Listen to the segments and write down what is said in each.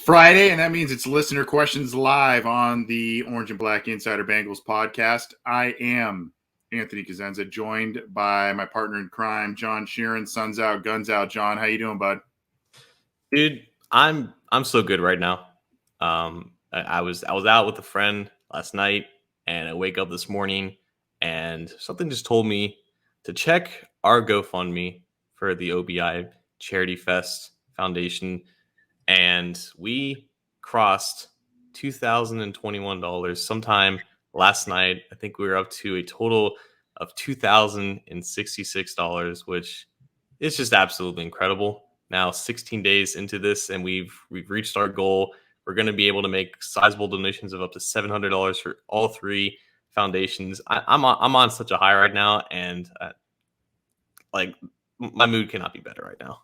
Friday, and that means it's listener questions live on the Orange and Black Insider Bengals podcast. I am Anthony Cosenza, joined by my partner in crime, John Sheeran. Sun's out, guns out. John, how you doing, bud? Dude, I'm so good right now. I was out with a friend last night, and I wake up this morning, and something just told me to check our GoFundMe for the OBI Charity Fest Foundation, and we crossed $2,021 sometime last night. I think we were up to a total of $2,066, which is just absolutely incredible. Now 16 days into this, and we've reached our goal. We're going to be able to make sizable donations of up to $700 for all three foundations. I'm on such a high right now, and my mood cannot be better right now.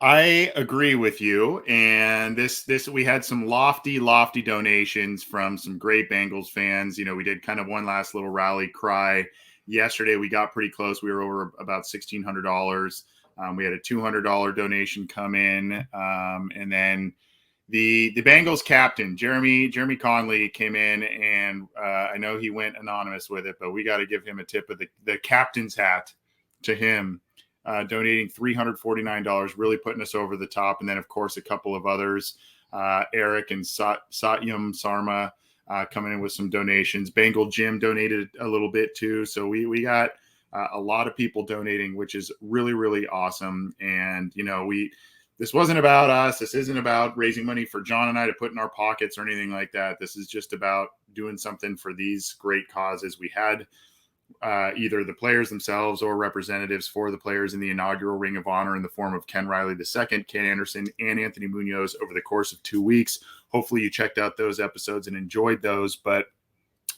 I agree with you. And this we had some lofty donations from some great Bengals fans. You know, we did kind of one last little rally cry yesterday. We got pretty close. We were over about $1,600. We had a $200 donation come in, and then the Bengals captain Jeremy Conley came in, and I know he went anonymous with it, but we got to give him a tip of the captain's hat to him. Donating $349, really putting us over the top. And then, of course, a couple of others, Eric and Satyam Sarma coming in with some donations. Bengal Jim donated a little bit too. So we got a lot of people donating, which is really, really awesome. And, you know, this wasn't about us. This isn't about raising money for John and I to put in our pockets or anything like that. This is just about doing something for these great causes. We had either the players themselves or representatives for the players in the inaugural Ring of Honor in the form of Ken Riley II, Ken Anderson, and Anthony Munoz over the course of 2 weeks. Hopefully you checked out those episodes and enjoyed those, but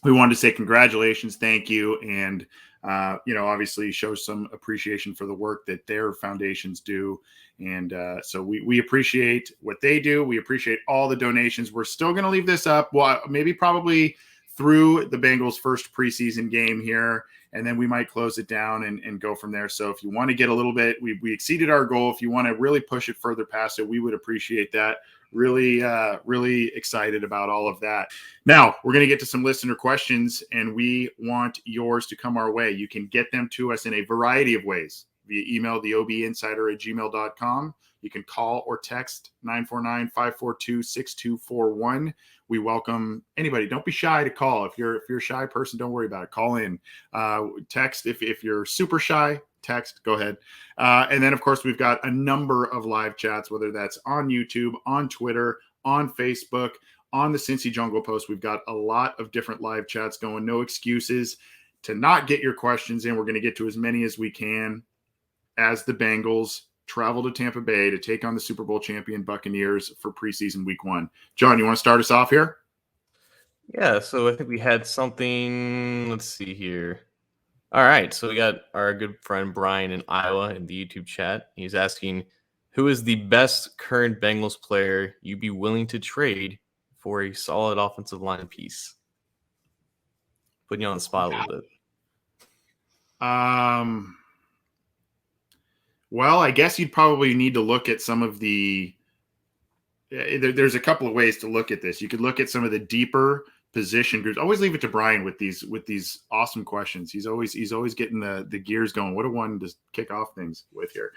we wanted to say congratulations, thank you, and obviously show some appreciation for the work that their foundations do. And so we appreciate what they do. We appreciate all the donations. We're still going to leave this up. Well, maybe probably through the Bengals' first preseason game here, and then we might close it down and go from there. So if you want to get a little bit, we exceeded our goal. If you want to really push it further past it, we would appreciate that. Really excited about all of that. Now, we're going to get to some listener questions, and we want yours to come our way. You can get them to us in a variety of ways via email, theobinsider@gmail.com. You can call or text 949-542-6241. We welcome anybody. Don't be shy to call. If you're a shy person, don't worry about it. Call in. Text if you're super shy. Text. Go ahead. And then, of course, we've got a number of live chats, whether that's on YouTube, on Twitter, on Facebook, on the Cincy Jungle Post. We've got a lot of different live chats going. No excuses to not get your questions in. We're going to get to as many as we can as the Bengals travel to Tampa Bay to take on the Super Bowl champion Buccaneers for preseason week 1. John, you want to start us off here? Yeah, so I think we had something. Let's see here. All right, so we got our good friend Brian in Iowa in the YouTube chat. He's asking, who is the best current Bengals player you'd be willing to trade for a solid offensive line piece? Putting you on the spot a little bit. Well, I guess you'd probably need to look at some of the there's a couple of ways to look at this. You could look at some of the deeper position groups. Always leave it to Brian with these awesome questions. He's always getting the gears going. What a one to kick off things with here.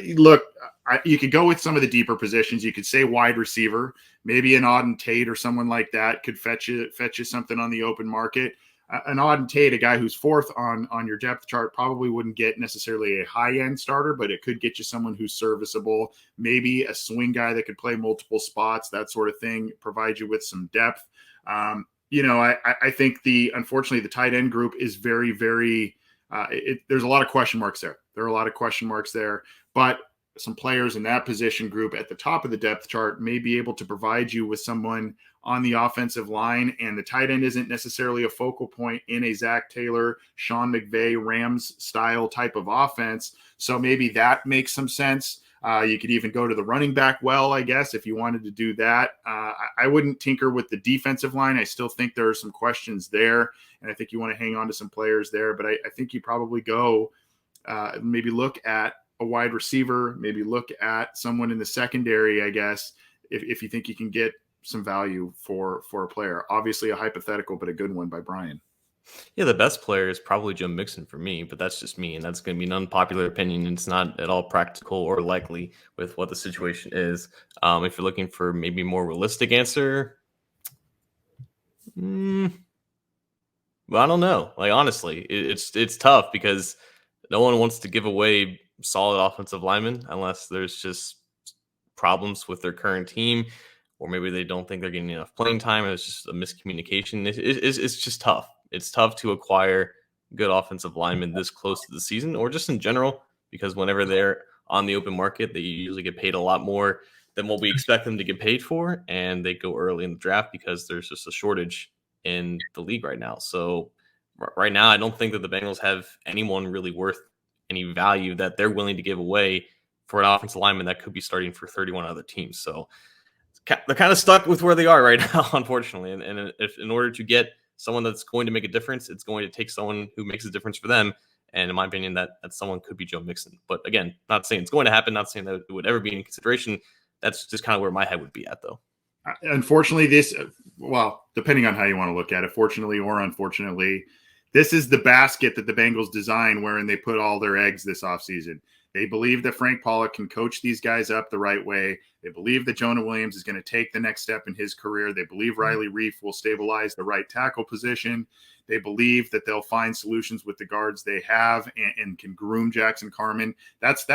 You could go with some of the deeper positions. You could say wide receiver, maybe an Auden Tate or someone like that could fetch you something on the open market. An Auden Tate, a guy who's fourth on your depth chart, probably wouldn't get necessarily a high-end starter, but it could get you someone who's serviceable, maybe a swing guy that could play multiple spots, that sort of thing, provide you with some depth. I think unfortunately the tight end group is very, very there's a lot of question marks there. There are a lot of question marks there, but some players in that position group at the top of the depth chart may be able to provide you with someone on the offensive line, and the tight end isn't necessarily a focal point in a Zach Taylor, Sean McVay, Rams style type of offense. So maybe that makes some sense. You could even go to the running back well, I guess, if you wanted to do that. I wouldn't tinker with the defensive line. I still think there are some questions there, and I think you want to hang on to some players there. But I think you probably go maybe look at a wide receiver, maybe look at someone in the secondary, I guess. if you think you can get some value for a player. Obviously a hypothetical, but a good one by Brian. Yeah, the best player is probably Joe Mixon for me, but that's just me, and that's going to be an unpopular opinion. And it's not at all practical or likely with what the situation is. If you're looking for maybe more realistic answer, well, I don't know. Like honestly, it's tough because no one wants to give away solid offensive linemen unless there's just problems with their current team, or maybe they don't think they're getting enough playing time. It's just a miscommunication. It's just tough. It's tough to acquire good offensive linemen this close to the season, or just in general, because whenever they're on the open market, they usually get paid a lot more than what we expect them to get paid for, and they go early in the draft because there's just a shortage in the league right now. So right now, I don't think that the Bengals have anyone really worth any value that they're willing to give away for an offensive lineman that could be starting for 31 other teams. So they're kind of stuck with where they are right now, unfortunately. And if in order to get someone that's going to make a difference, it's going to take someone who makes a difference for them. And in my opinion, that someone could be Joe Mixon. But again, not saying it's going to happen, not saying that it would ever be in consideration. That's just kind of where my head would be at, though. Unfortunately, depending on how you want to look at it, fortunately or unfortunately, this is the basket that the Bengals design wherein they put all their eggs this offseason. They believe that Frank Pollock can coach these guys up the right way. They believe that Jonah Williams is going to take the next step in his career. They believe Riley Reif will stabilize the right tackle position. They believe that they'll find solutions with the guards they have and can groom Jackson Carman. That's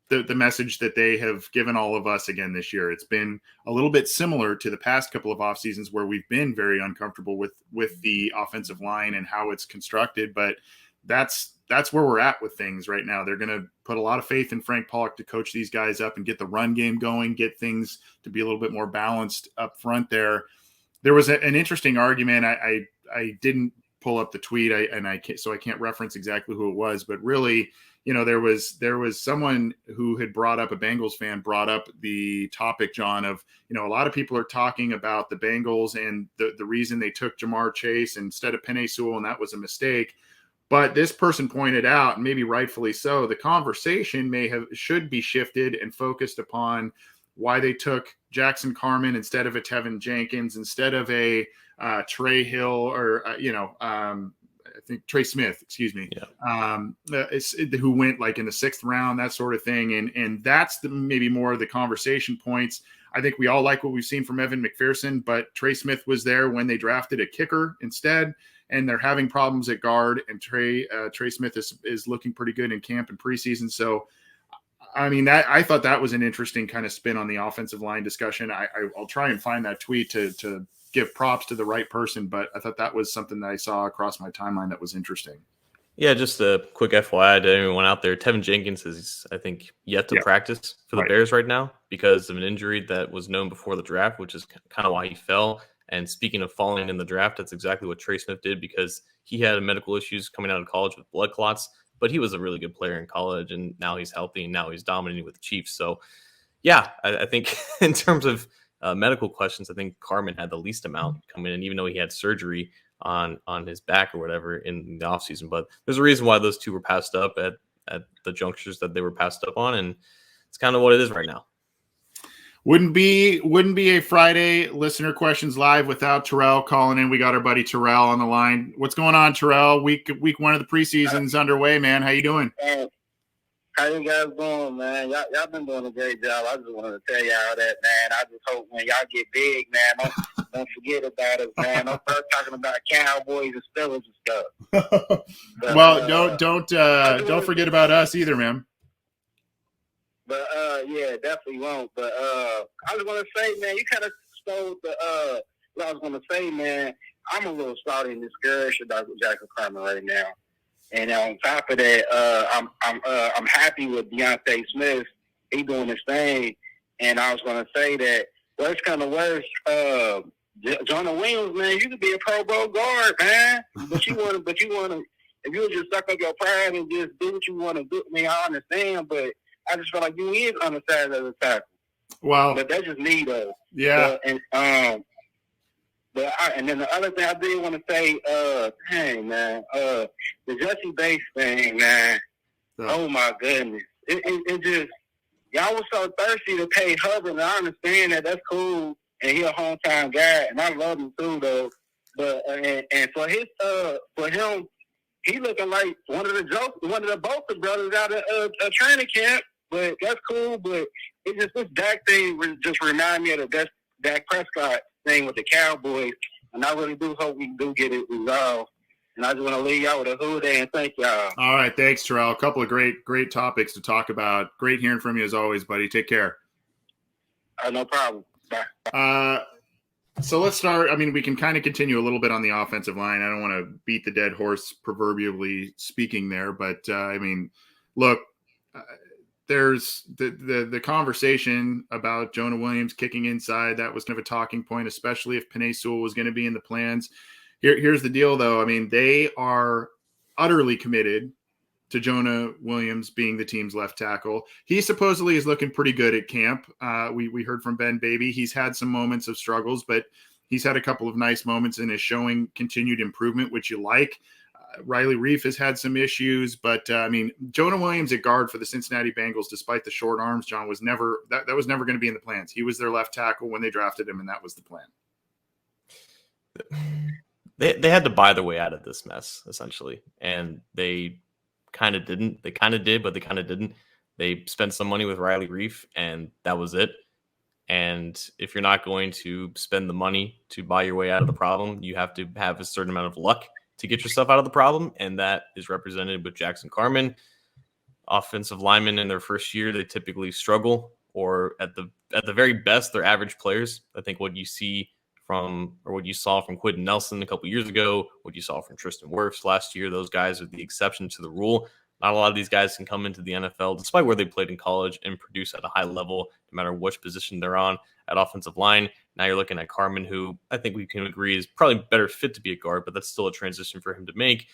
the message that they have given all of us again this year. It's been a little bit similar to the past couple of off seasons where we've been very uncomfortable with the offensive line and how it's constructed, but that's where we're at with things right now. They're going to put a lot of faith in Frank Pollock to coach these guys up and get the run game going, get things to be a little bit more balanced up front there. There was an interesting argument. I didn't pull up the tweet, so I can't reference exactly who it was, but really, there was someone who had brought up, a Bengals fan brought up the topic, John, of, a lot of people are talking about the Bengals and the reason they took Jamar Chase instead of Penei Sewell, and that was a mistake. But this person pointed out, and maybe rightfully so, the conversation should be shifted and focused upon why they took Jackson Carman instead of a Tevin Jenkins, instead of a Trey Hill, or I think Trey Smith, excuse me, who went like in the 6th round, that sort of thing. And that's maybe more of the conversation points. I think we all like what we've seen from Evan McPherson, but Trey Smith was there when they drafted a kicker instead, and they're having problems at guard. And Trey Smith is looking pretty good in camp and preseason. So, I mean, I thought that was an interesting kind of spin on the offensive line discussion. I'll try and find that tweet to give props to the right person, but I thought that was something that I saw across my timeline that was interesting. Yeah, just a quick FYI to everyone out there. Tevin Jenkins is, I think, yet to practice for the Bears right now because of an injury that was known before the draft, which is kind of why he fell. And speaking of falling in the draft, that's exactly what Trey Smith did, because he had medical issues coming out of college with blood clots, but he was a really good player in college, and now he's healthy, and now he's dominating with the Chiefs. So, yeah, I think in terms of medical questions, I think Carman had the least amount coming in, even though he had surgery on his back or whatever in the offseason. But there's a reason why those two were passed up at the junctures that they were passed up on, and it's kind of what it is right now. Wouldn't be a Friday listener questions live without Terrell calling in. We got our buddy Terrell on the line. What's going on, Terrell? Week 1 of the preseason's underway, man. How you doing? How you guys doing, man? Y'all been doing a great job. I just wanted to tell y'all that, man. I just hope when y'all get big, man, don't forget about us, man. Don't start talking about Cowboys and Steelers and stuff. But, well, don't forget about us either, man. But yeah, definitely won't. But I was gonna say, man, you kind of stole the what I was gonna say, man. I'm a little salty and discouraged about Jackson Carman right now. And on top of that, I'm happy with Deontay Smith. He doing his thing. And I was gonna say that what's kind of worse, Jonah Williams, man, you could be a Pro Bowl guard, man. But you wanna, if you would just suck up your pride and just do what you want to do. I mean, I understand, but I just feel like you is on the side of the tackle. Wow. But that's just me, though. Yeah. And then the other thing I did want to say, hey, man, the Jesse Bates thing, man. Oh my goodness. It y'all was so thirsty to pay Hubbard, and I understand that. That's cool, and he a hometown guy, and I love him too, though. But and for him, he looking like one of the Bosa brothers out of a training camp. But that's cool. But it just this Dak thing just remind me of the Dak Prescott thing with the Cowboys, and I really do hope we do get it resolved. And I just want to leave y'all with a who day and thank y'all. All right, thanks, Terrell. A couple of great topics to talk about. Great hearing from you as always, buddy. Take care. No problem. Bye. So let's start. I mean, we can kind of continue a little bit on the offensive line. I don't want to beat the dead horse, proverbially speaking there, but I mean, look, there's the conversation about Jonah Williams kicking inside. That was kind of a talking point, especially if Penei Sewell was going to be in the plans. Here's the deal, though. I mean, they are utterly committed to Jonah Williams being the team's left tackle. He supposedly is looking pretty good at camp. We heard from Ben Baby. He's had some moments of struggles, but he's had a couple of nice moments and is showing continued improvement, which you like. Riley Reif has had some issues, but I mean, Jonah Williams at guard for the Cincinnati Bengals, despite the short arms, John, was never that was never going to be in the plans. He was their left tackle when they drafted him, and that was the plan. They had to buy their way out of this mess, essentially, and they kind of didn't. They kind of did, but they kind of didn't. They spent some money with Riley Reif, and that was it. And if you're not going to spend the money to buy your way out of the problem, you have to have a certain amount of luck to get yourself out of the problem, and that is represented with Jackson Carman. Offensive linemen in their first year, they typically struggle, or at the very best, they're average players. I think what you saw from Quentin Nelson a couple years ago, what you saw from Tristan Wirfs last year, those guys are the exception to the rule. Not a lot of these guys can come into the NFL, despite where they played in college, and produce at a high level, no matter which position they're on at offensive line. Now you're looking at Carman, who I think we can agree is probably better fit to be a guard, but that's still a transition for him to make.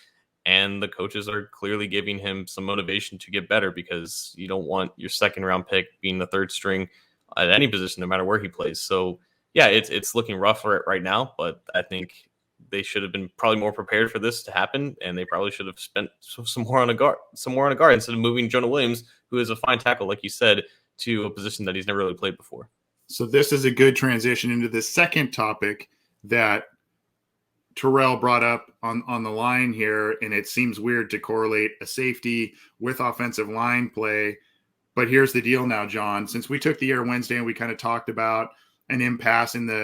And the coaches are clearly giving him some motivation to get better, because you don't want your second round pick being the third string at any position, no matter where he plays. So yeah, it's looking rough right now, but I think they should have been probably more prepared for this to happen, and they probably should have spent some more on a guard instead of moving Jonah Williams, who is a fine tackle, like you said, to a position that he's never really played before. So this is a good transition into the second topic that Terrell brought up on the line here, and it seems weird to correlate a safety with offensive line play. But here's the deal now, John. Since we took the air Wednesday and we kind of talked about an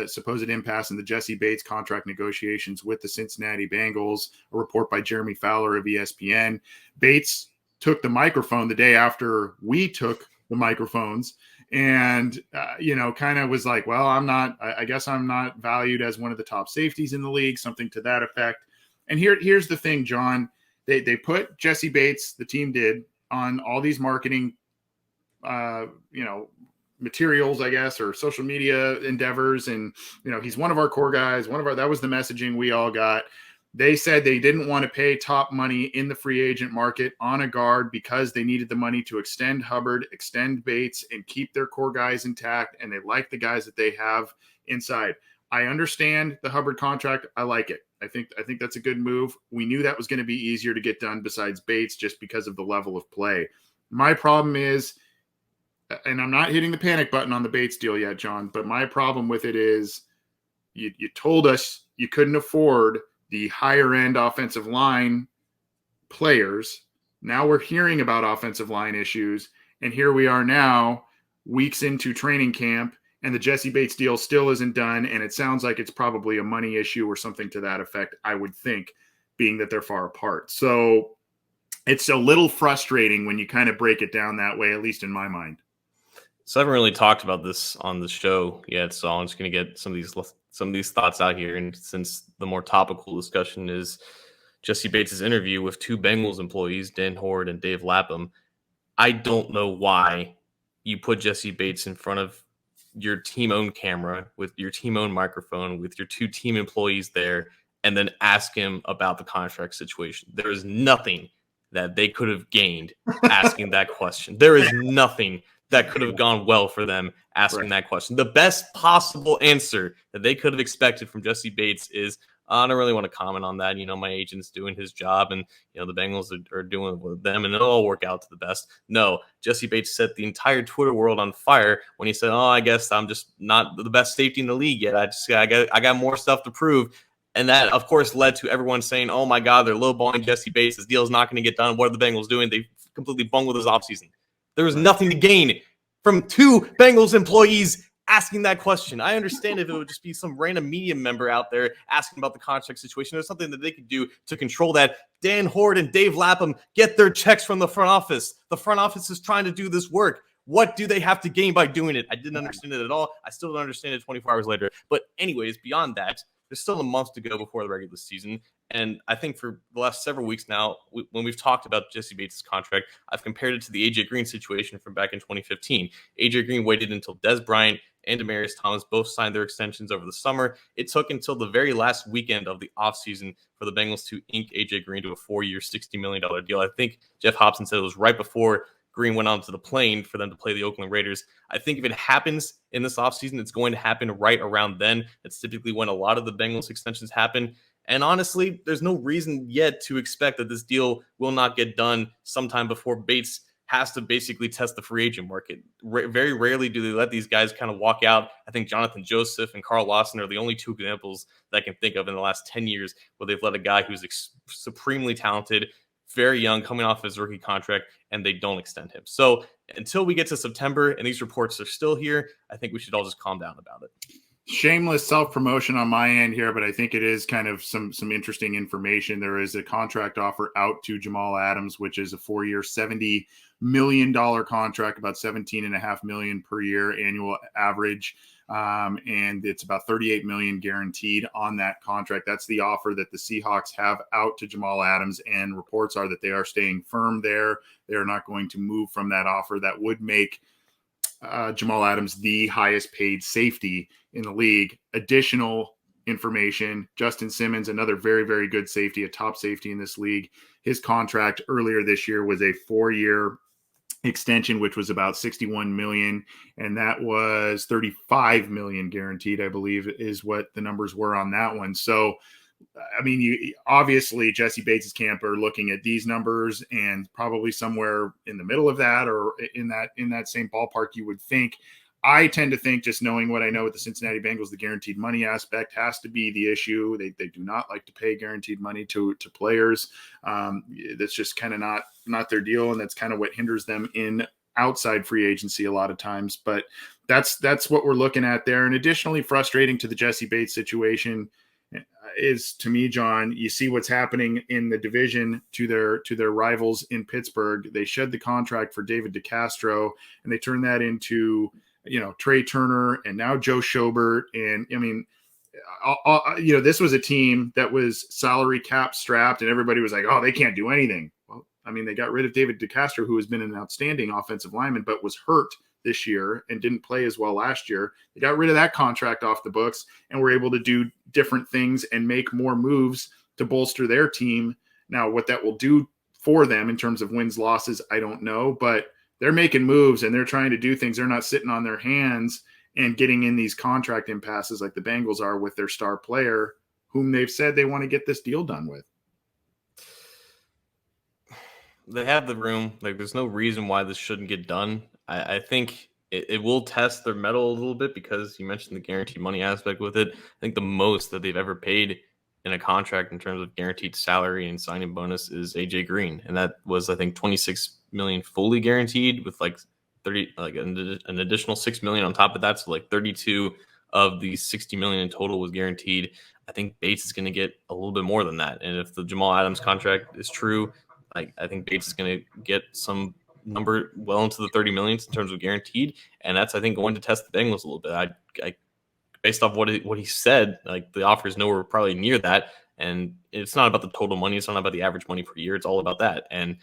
supposed impasse in the Jesse Bates contract negotiations with the Cincinnati Bengals, a report by Jeremy Fowler of ESPN. Bates took the microphone the day after we took the microphones and, kind of was like, well, I guess I'm not valued as one of the top safeties in the league, something to that effect. And here's the thing, John, they put Jesse Bates, the team did, on all these marketing, materials, I guess, or social media endeavors. And, he's one of our core guys, that was the messaging we all got. They said they didn't want to pay top money in the free agent market on a guard because they needed the money to extend Hubbard, extend Bates, and keep their core guys intact. And they like the guys that they have inside. I understand the Hubbard contract. I like it. I think that's a good move. We knew that was going to be easier to get done besides Bates, just because of the level of play. My problem is, and I'm not hitting the panic button on the Bates deal yet, John, but my problem with it is you told us you couldn't afford the higher end offensive line players. Now we're hearing about offensive line issues, and here we are now, weeks into training camp, and the Jesse Bates deal still isn't done, and it sounds like it's probably a money issue or something to that effect, I would think, being that they're far apart. So it's a little frustrating when you kind of break it down that way, at least in my mind. So I haven't really talked about this on the show yet, so I'm just going to get some of these thoughts out here. And since the more topical discussion is Jesse Bates' interview with two Bengals employees, Dan Horde and Dave Lapham, I don't know why you put Jesse Bates in front of your team-owned camera with your team-owned microphone with your two team employees there and then ask him about the contract situation. There is nothing that they could have gained asking that question. There is nothing that could have gone well for them asking that question. The best possible answer that they could have expected from Jesse Bates is, I don't really want to comment on that. My agent's doing his job, and the Bengals are doing it with them, and it'll all work out to the best. No, Jesse Bates set the entire Twitter world on fire when he said, "Oh, I guess I'm just not the best safety in the league yet. I got more stuff to prove." And that, of course, led to everyone saying, "Oh my God, they're lowballing Jesse Bates. This deal is not going to get done. What are the Bengals doing? They completely bungled his offseason." There was nothing to gain from two Bengals employees asking that question. I understand if it would just be some random media member out there asking about the contract situation. There's something that they could do to control that. Dan Horde and Dave Lapham get their checks from the front office. The front office is trying to do this work. What do they have to gain by doing it? I didn't understand it at all. I still don't understand it 24 hours later. But anyways, beyond that, there's still a month to go before the regular season. And I think for the last several weeks now, when we've talked about Jesse Bates' contract, I've compared it to the A.J. Green situation from back in 2015. A.J. Green waited until Des Bryant and Demaryius Thomas both signed their extensions over the summer. It took until the very last weekend of the offseason for the Bengals to ink A.J. Green to a 4-year, $60 million deal. I think Jeff Hobson said it was right before Green went onto the plane for them to play the Oakland Raiders. I think if it happens in this offseason, it's going to happen right around then. It's typically when a lot of the Bengals extensions happen. And honestly, there's no reason yet to expect that this deal will not get done sometime before Bates has to basically test the free agent market. Very rarely do they let these guys kind of walk out. I think Jonathan Joseph and Carl Lawson are the only two examples that I can think of in the last 10 years where they've let a guy who's supremely talented, very young, coming off his rookie contract, and they don't extend him. So until we get to September and these reports are still here, I think we should all just calm down about it. Shameless self-promotion on my end here, but I think it is kind of some interesting information. There is a contract offer out to Jamal Adams, which is a 4-year, $70 million contract, about $17.5 million per year annual average. And it's about $38 million guaranteed on that contract. That's the offer that the Seahawks have out to Jamal Adams, and reports are that they are staying firm there. They are not going to move from that offer. That would make Jamal Adams the highest paid safety in the league. Additional information, Justin Simmons, another very, very good safety, a top safety in this league. His contract earlier this year was a 4-year extension, which was about $61 million, and that was $35 million guaranteed, I believe, is what the numbers were on that one. So, I mean, obviously Jesse Bates' camp are looking at these numbers, and probably somewhere in the middle of that or in that same ballpark, you would think. I tend to think, just knowing what I know with the Cincinnati Bengals, the guaranteed money aspect has to be the issue. They do not like to pay guaranteed money to players. That's just kind of not their deal, and that's kind of what hinders them in outside free agency a lot of times. But that's what we're looking at there. And additionally, frustrating to the Jesse Bates situation is, to me, John, you see what's happening in the division to their rivals in Pittsburgh. They shed the contract for David DeCastro, and they turn that into Trey Turner and now Joe Schobert. And I mean, this was a team that was salary cap strapped, and everybody was like, oh, they can't do anything. Well, I mean, they got rid of David DeCastro, who has been an outstanding offensive lineman, but was hurt this year and didn't play as well last year. They got rid of that contract off the books and were able to do different things and make more moves to bolster their team. Now, what that will do for them in terms of wins, losses, I don't know, but they're making moves and they're trying to do things. They're not sitting on their hands and getting in these contract impasses like the Bengals are with their star player, whom they've said they want to get this deal done with. They have the room. Like, there's no reason why this shouldn't get done. I think it will test their mettle a little bit, because you mentioned the guaranteed money aspect with it. I think the most that they've ever paid in a contract in terms of guaranteed salary and signing bonus is AJ Green, and that was, I think, $26 million fully guaranteed, with like 30, like an additional $6 million on top of that. So like 32 of the $60 million in total was guaranteed. I think Bates is going to get a little bit more than that, and if the Jamal Adams contract is true, I think Bates is going to get some number well into the 30 million in terms of guaranteed, and that's, I think, going to test the Bengals a little bit. I based off what he said, like, the offer is nowhere probably near that, and it's not about the total money, it's not about the average money per year, it's all about that. And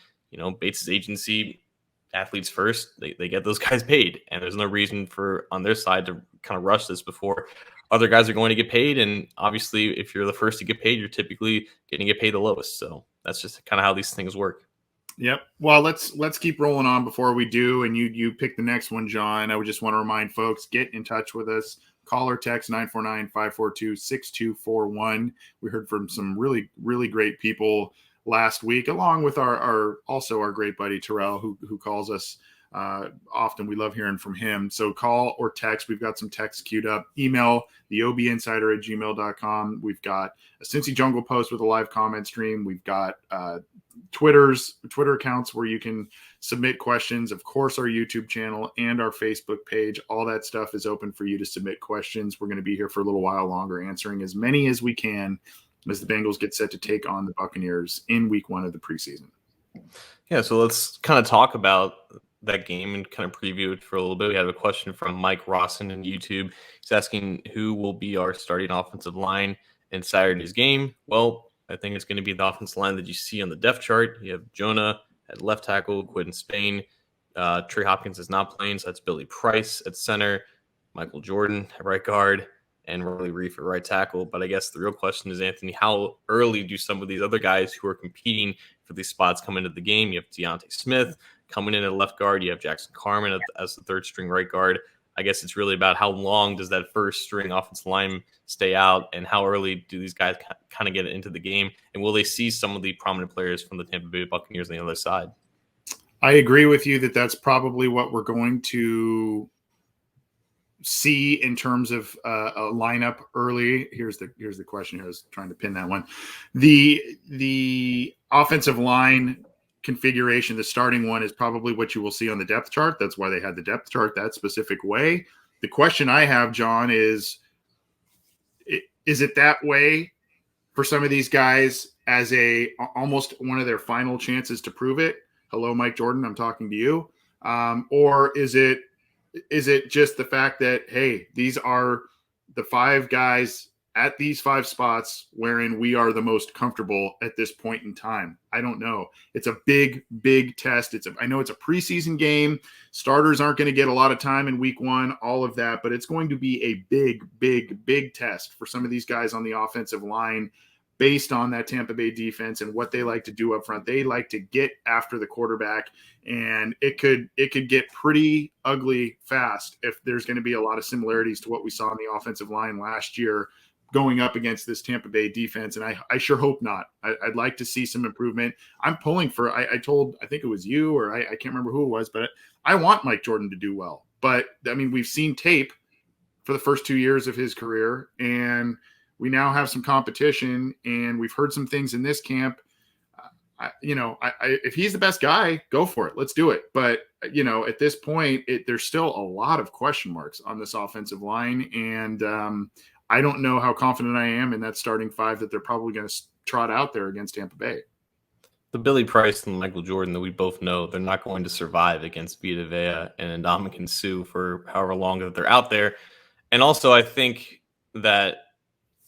Bates' agency, athletes first, they get those guys paid, and there's no reason for on their side to kind of rush this before other guys are going to get paid. And obviously, if you're the first to get paid, you're typically going to get paid the lowest. So that's just kind of how these things work. Yep. Well, let's keep rolling on before we do. And you pick the next one, John. I would just want to remind folks, get in touch with us Call or text 949-542-6241. We heard from some really, really great people last week, along with our great buddy Terrell, who calls us often. We love hearing from him. So call or text. We've got some texts queued up. Email theobinsider@gmail.com. We've got a Cincy Jungle post with a live comment stream. We've got Twitter accounts where you can submit questions. Of course, our YouTube channel and our Facebook page. All that stuff is open for you to submit questions. We're going to be here for a little while longer, answering as many as we can as the Bengals get set to take on the Buccaneers in week 1 of the preseason. Yeah, so let's kind of talk about that game and kind of preview it for a little bit. We have a question from Mike Rawson in YouTube. He's asking who will be our starting offensive line in Saturday's game. Well, I think it's going to be the offensive line that you see on the depth chart. You have Jonah at left tackle, Quentin Spain. Trey Hopkins is not playing, so that's Billy Price at center, Michael Jordan at right guard, and Riley Reef at right tackle. But I guess the real question is, Anthony, how early do some of these other guys who are competing for these spots come into the game? You have Deontay Smith coming in at left guard. You have Jackson Carman as the third string right guard. I guess it's really about how long does that first string offensive line stay out, and how early do these guys kind of get into the game, and will they see some of the prominent players from the Tampa Bay Buccaneers on the other side? I agree with you that that's probably what we're going to see in terms of a lineup early. Here's the question. I was trying to pin that one. The offensive line configuration, the starting one, is probably what you will see on the depth chart. That's why they had the depth chart that specific way. The question I have, John, is it that way for some of these guys as almost one of their final chances to prove it? Hello, Mike Jordan, I'm talking to you. Or is it just the fact that, hey, these are the 5 guys at these 5 spots wherein we are the most comfortable at this point in time? I don't know. It's a big, big test. I know it's a preseason game. Starters aren't going to get a lot of time in week 1, all of that, but it's going to be a big, big, big test for some of these guys on the offensive line based on that Tampa Bay defense and what they like to do up front. They like to get after the quarterback, and it could get pretty ugly fast if there's going to be a lot of similarities to what we saw on the offensive line last year going up against this Tampa Bay defense. And I sure hope not. I'd like to see some improvement. I'm pulling for, I think it was you, or I can't remember who it was, but I want Mike Jordan to do well. But I mean, we've seen tape for the first 2 years of his career, and we now have some competition, and we've heard some things in this camp. If he's the best guy, go for it. Let's do it. But, at this point, there's still a lot of question marks on this offensive line. And I don't know how confident I am in that starting 5 that they're probably going to trot out there against Tampa Bay. The Billy Price and Michael Jordan that we both know, they're not going to survive against Vita Vea and Ndamukong Suh for however long that they're out there. And also, I think that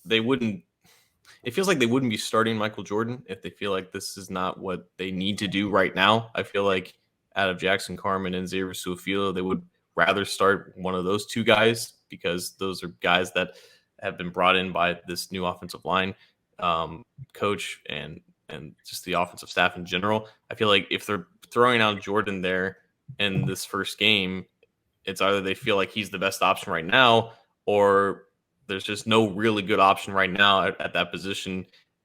it feels like they wouldn't be starting Michael Jordan if they feel like this is not what they need to do right now. I feel like out of Jackson Carman and Xavier Su'a-Filo, they would rather start one of those 2 guys, because those are guys that have been brought in by this new offensive line coach and just the offensive staff in general. I feel like if they're throwing out Jordan there in this first game, it's either they feel like he's the best option right now, or there's just no really good option right now at that position,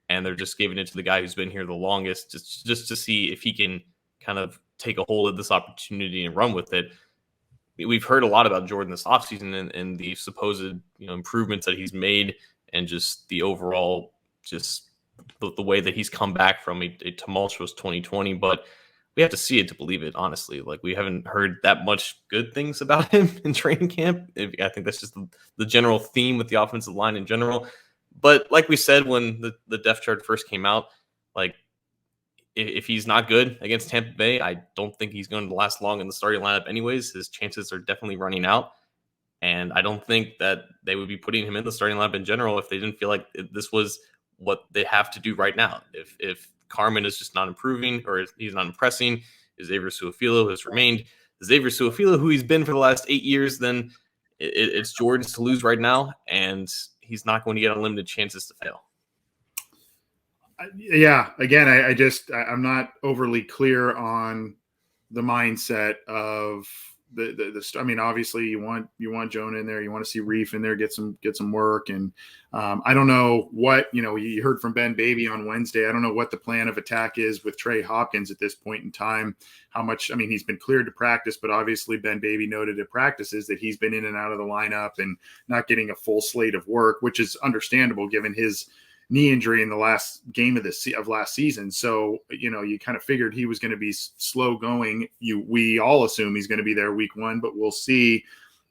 and they're just giving it to the guy who's been here the longest, just to see if he can kind of take a hold of this opportunity and run with it. We've heard a lot about Jordan this offseason and the supposed improvements that he's made, and just the overall just the way that he's come back from a tumultuous 2020. But we have to see it to believe it, honestly. Like, we haven't heard that much good things about him in training camp. I think that's just the general theme with the offensive line in general. But like we said when the depth chart first came out, like, if he's not good against Tampa Bay, I don't think he's going to last long in the starting lineup anyways. His chances are definitely running out. And I don't think that they would be putting him in the starting lineup in general if they didn't feel like this was what they have to do right now. If Carman is just not improving, or he's not impressing, Xavier Su'a-Filo has remained Xavier Su'a-Filo, who he's been for the last 8 years, then it's Jordan's to lose right now, and he's not going to get unlimited chances to fail. Yeah, again, I'm not overly clear on the mindset of I mean, obviously you want Jonah in there. You want to see Reef in there, get some work. And I don't know what, you heard from Ben Baby on Wednesday. I don't know what the plan of attack is with Trey Hopkins at this point in time. How much, I mean, he's been cleared to practice, but obviously Ben Baby noted at practices that he's been in and out of the lineup and not getting a full slate of work, which is understandable given his knee injury in the last game of last season. So, you kind of figured he was going to be slow going. We all assume he's going to be there week 1, but we'll see.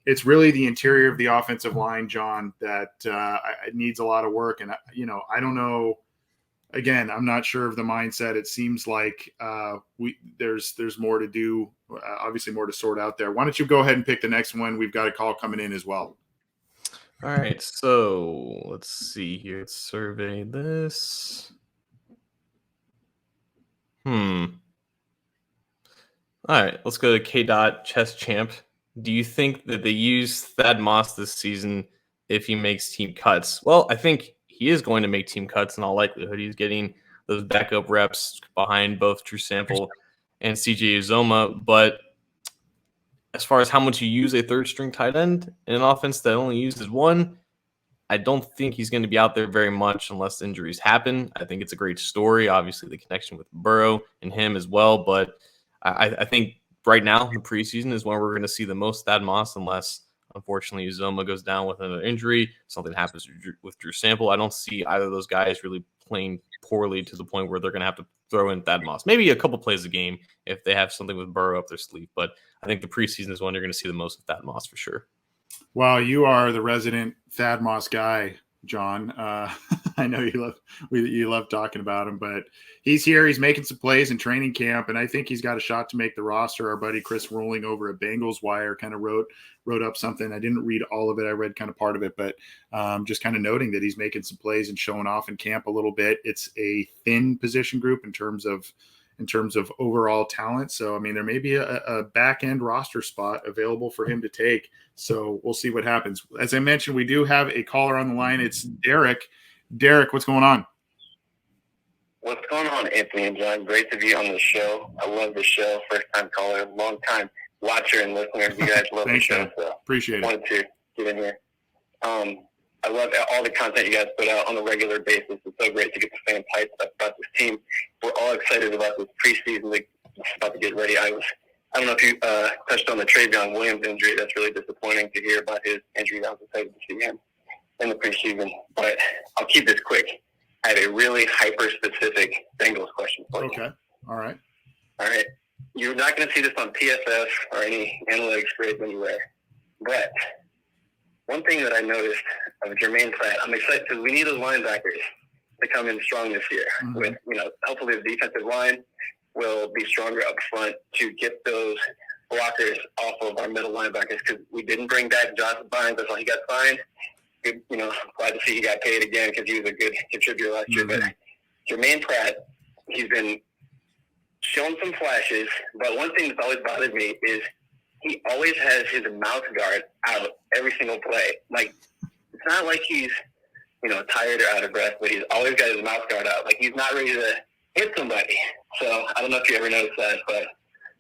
It's really the interior of the offensive line, John, that it needs a lot of work. And, I don't know. Again, I'm not sure of the mindset. It seems like there's more to do, obviously more to sort out there. Why don't you go ahead and pick the next one? We've got a call coming in as well. All right, so let's see here. Let's survey this. All right, let's go to K. Chess Champ. Do you think that they use Thad Moss this season if he makes team cuts? Well, I think he is going to make team cuts in all likelihood. He's getting those backup reps behind both Drew Sample and CJ Uzoma, but as far as how much you use a third string tight end in an offense that only uses one, I don't think he's going to be out there very much unless injuries happen. I think it's a great story. Obviously, the connection with Burrow and him as well. But I think right now, the preseason is when we're going to see the most Thad Moss, unless, unfortunately, Uzoma goes down with another injury, something happens with Drew Sample. I don't see either of those guys really playing poorly to the point where they're going to have to throw in Thad Moss. Maybe a couple plays a game if they have something with Burrow up their sleeve. But I think the preseason is when you're going to see the most of Thad Moss for sure. Well, you are the resident Thad Moss guy, John. I know you love talking about him, but he's here. He's making some plays in training camp, and I think he's got a shot to make the roster. Our buddy Chris Rolling over at Bengals Wire kind of wrote up something. I didn't read all of it. I read kind of part of it, but just kind of noting that he's making some plays and showing off in camp a little bit. It's a thin position group in terms of overall talent. So, I mean, there may be a back end roster spot available for him to take. So we'll see what happens. As I mentioned, we do have a caller on the line. It's Derek. Derek, what's going on? What's going on, Anthony and John? Great to be on the show. I love the show. First time caller, long time watcher and listener. You guys love the show. So appreciate it. Wanted to get in here. I love all the content you guys put out on a regular basis. It's so great to get the fan hyped about this team. We're all excited about this preseason. Like, it's about to get ready. I don't know if you touched on the Travion Williams injury. That's really disappointing to hear about his injury. I was excited to see him in the preseason. But I'll keep this quick. I have a really hyper-specific Bengals question for you. Okay. All right. You're not going to see this on PFF or any analytics grades anywhere. But one thing that I noticed of Jermaine Pratt, I'm excited because we need those linebackers to come in strong this year. Mm-hmm. With, hopefully the defensive line will be stronger up front to get those blockers off of our middle linebackers because we didn't bring back Josh Bynes until he got signed. Good, glad to see he got paid again because he was a good contributor last year. But Jermaine Pratt, he's been showing some flashes, but one thing that's always bothered me is he always has his mouth guard out every single play. Like, it's not like he's, tired or out of breath, but he's always got his mouth guard out. Like, he's not ready to hit somebody. So I don't know if you ever noticed that, but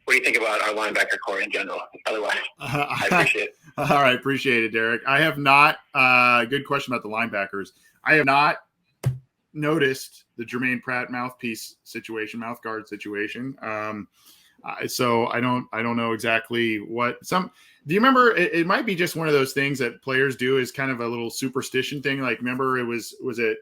what do you think about our linebacker core in general? Otherwise, I appreciate it. All right. Appreciate it, Derek. I have not, good question about the linebackers. I have not noticed the Jermaine Pratt mouth guard situation. So I don't know exactly do you remember it might be just one of those things that players do is kind of a little superstition thing. Like, remember was it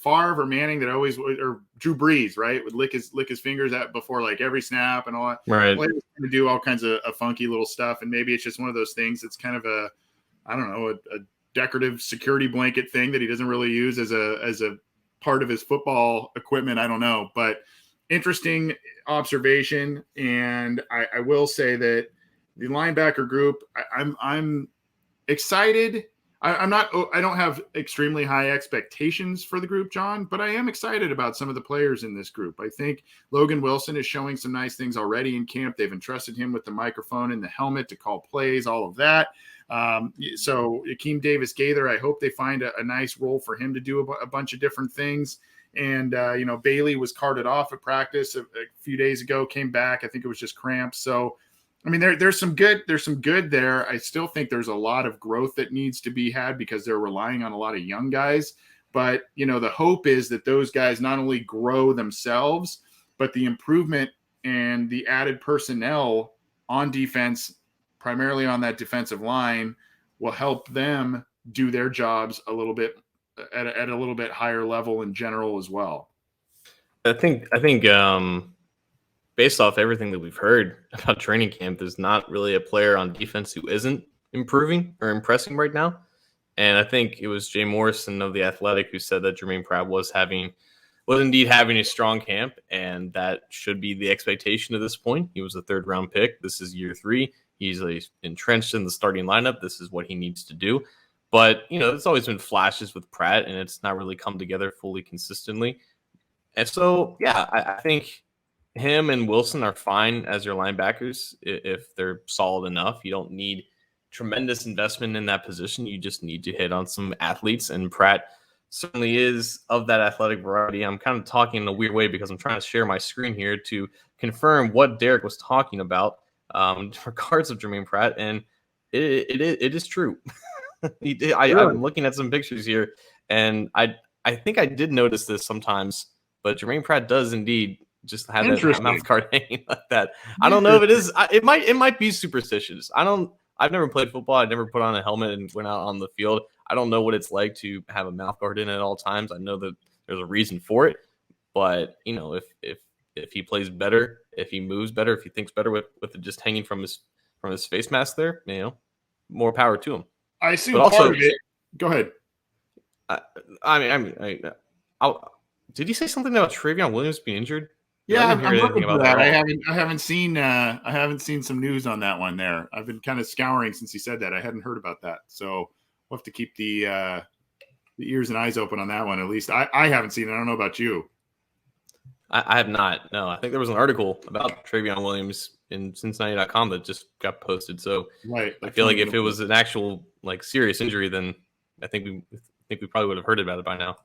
Favre or Manning that always, or Drew Brees, right? Would lick his fingers at before like every snap and all that. Right. Players do all kinds of funky little stuff. And maybe it's just one of those things. It's kind of a decorative security blanket thing that he doesn't really use as a part of his football equipment. I don't know, but interesting observation. And I will say that the linebacker group, I'm excited. I don't have extremely high expectations for the group, John, but I am excited about some of the players in this group. I think Logan Wilson is showing some nice things already in camp. They've entrusted him with the microphone and the helmet to call plays, all of that. So Akeem Davis-Gaither, I hope they find a nice role for him to do a bunch of different things. And, Bailey was carted off at practice a few days ago, came back. I think it was just cramps. So I mean, there's some good there. I still think there's a lot of growth that needs to be had because they're relying on a lot of young guys. But, the hope is that those guys not only grow themselves, but the improvement and the added personnel on defense, primarily on that defensive line, will help them do their jobs a little bit at a little bit higher level in general as well. I think based off everything that we've heard about training camp, there's not really a player on defense who isn't improving or impressing right now. And I think it was Jay Morrison of The Athletic who said that Jermaine Pratt was indeed having a strong camp, and that should be the expectation at this point. He was a third-round pick. This is year 3. He's entrenched in the starting lineup. This is what he needs to do. But, it's always been flashes with Pratt, and it's not really come together fully consistently. And so, yeah, I think him and Wilson are fine as your linebackers if they're solid enough. You don't need tremendous investment in that position. You just need to hit on some athletes, and Pratt certainly is of that athletic variety. I'm kind of talking in a weird way because I'm trying to share my screen here to confirm what Derek was talking about in regards of Jermaine Pratt, and it is true. I'm looking at some pictures here, and I think I did notice this sometimes, but Jermaine Pratt does indeed just have that mouth guard hanging like that. I don't know if it is. It might be superstitious. I've never played football. I never put on a helmet and went out on the field. I don't know what it's like to have a mouth guard in at all times. I know that there's a reason for it, but if he plays better, if he moves better, if he thinks better with it just hanging from his face mask there, more power to him. I assume but part of it. Go ahead. Did he say something about Travion Williams being injured? Yeah, I'm looking for that. I haven't seen some news on that one there. I've been kind of scouring since he said that. I hadn't heard about that, so we'll have to keep the ears and eyes open on that one. At least I haven't seen it. I don't know about you. I have not. No, I think there was an article about Travion Williams in Cincinnati.com that just got posted. So right, I feel like if it was an actual serious injury, then I think we probably would have heard about it by now.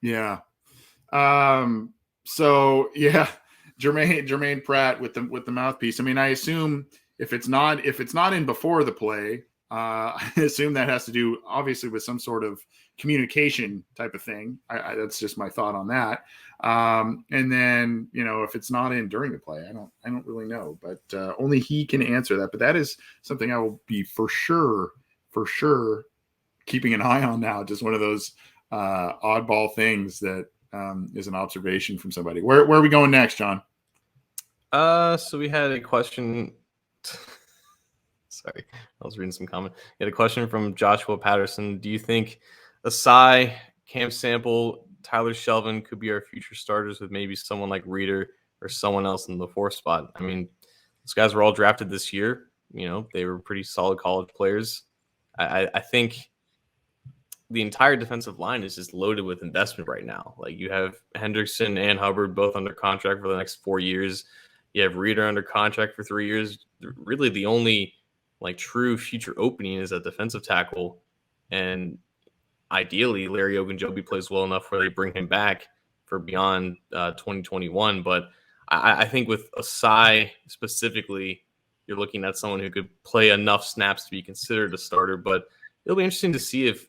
Yeah. So yeah, Jermaine Pratt with the mouthpiece. I mean, I assume if it's not in before the play, I assume that has to do obviously with some sort of communication type of thing. That's just my thought on that. And then, if it's not in during the play, I don't really know, but only he can answer that. But that is something I will be for sure keeping an eye on now. Just one of those oddball things that is an observation from somebody. Where are we going next, John? So we had a question. Sorry, I was reading some comment. We had a question from Joshua Patterson. Do you think Asai, Cam Sample, Tyler Shelvin could be our future starters with maybe someone like Reeder or someone else in the 4th spot? I mean, those guys were all drafted this year. They were pretty solid college players. I think the entire defensive line is just loaded with investment right now. Like, you have Hendrickson and Hubbard both under contract for the next 4 years. You have Reeder under contract for 3 years. Really, the only true future opening is at defensive tackle, and ideally Larry Ogunjobi plays well enough where they bring him back for beyond 2021. But I think with Asai specifically, you're looking at someone who could play enough snaps to be considered a starter. But it'll be interesting to see if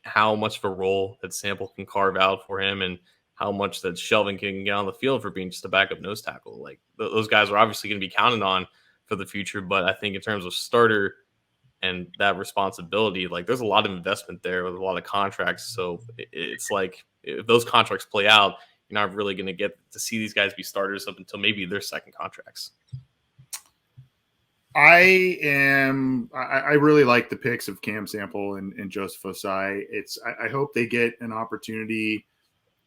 how much of a role that Sample can carve out for him, and how much that Shelvin can get on the field for being just a backup nose tackle. Those guys are obviously going to be counted on for the future, but I think in terms of starter and that responsibility, there's a lot of investment there with a lot of contracts. So it's if those contracts play out, you're not really going to get to see these guys be starters up until maybe their second contracts. I really like the picks of Cam Sample and Joseph Osai. I hope they get an opportunity,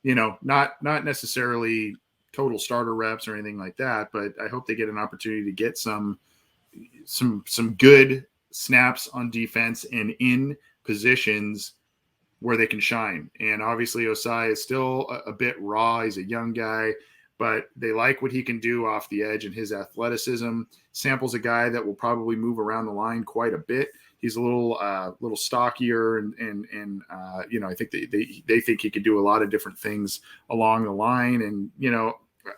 not necessarily total starter reps or anything like that, but I hope they get an opportunity to get some good snaps on defense and in positions where they can shine. And obviously Osai is still a bit raw. He's a young guy, but they like what he can do off the edge and his athleticism. Sample's a guy that will probably move around the line quite a bit. He's a little stockier, and I think they think he can do a lot of different things along the line. And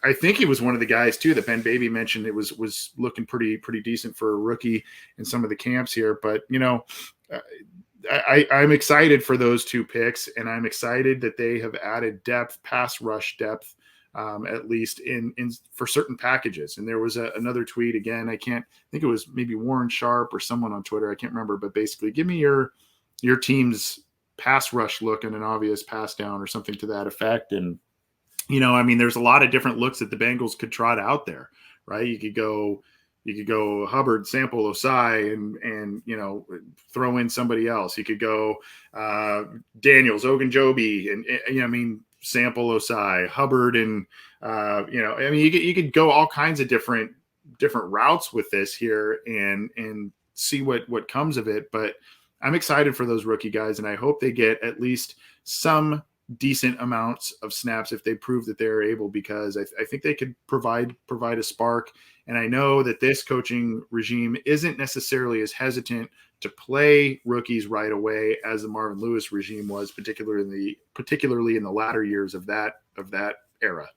I think he was one of the guys too that Ben Baby mentioned. It was looking pretty decent for a rookie in some of the camps here. But I'm excited for those two picks, and I'm excited that they have added depth, pass rush depth, at least in for certain packages. And there was another tweet again. I think it was maybe Warren Sharp or someone on Twitter. I can't remember, but basically, give me your team's pass rush look and an obvious pass down or something to that effect. And there's a lot of different looks that the Bengals could trot out there, right? You could go Hubbard, Sample, Osai, and throw in somebody else. You could go Daniels, Ogunjobi, and Sample, Osai, Hubbard, and you could go all kinds of different routes with this here and see what comes of it. But I'm excited for those rookie guys, and I hope they get at least some decent amounts of snaps if they prove that they're able, because I think they could provide a spark. And I know that this coaching regime isn't necessarily as hesitant to play rookies right away as the Marvin Lewis regime was, particularly in the latter years of that era.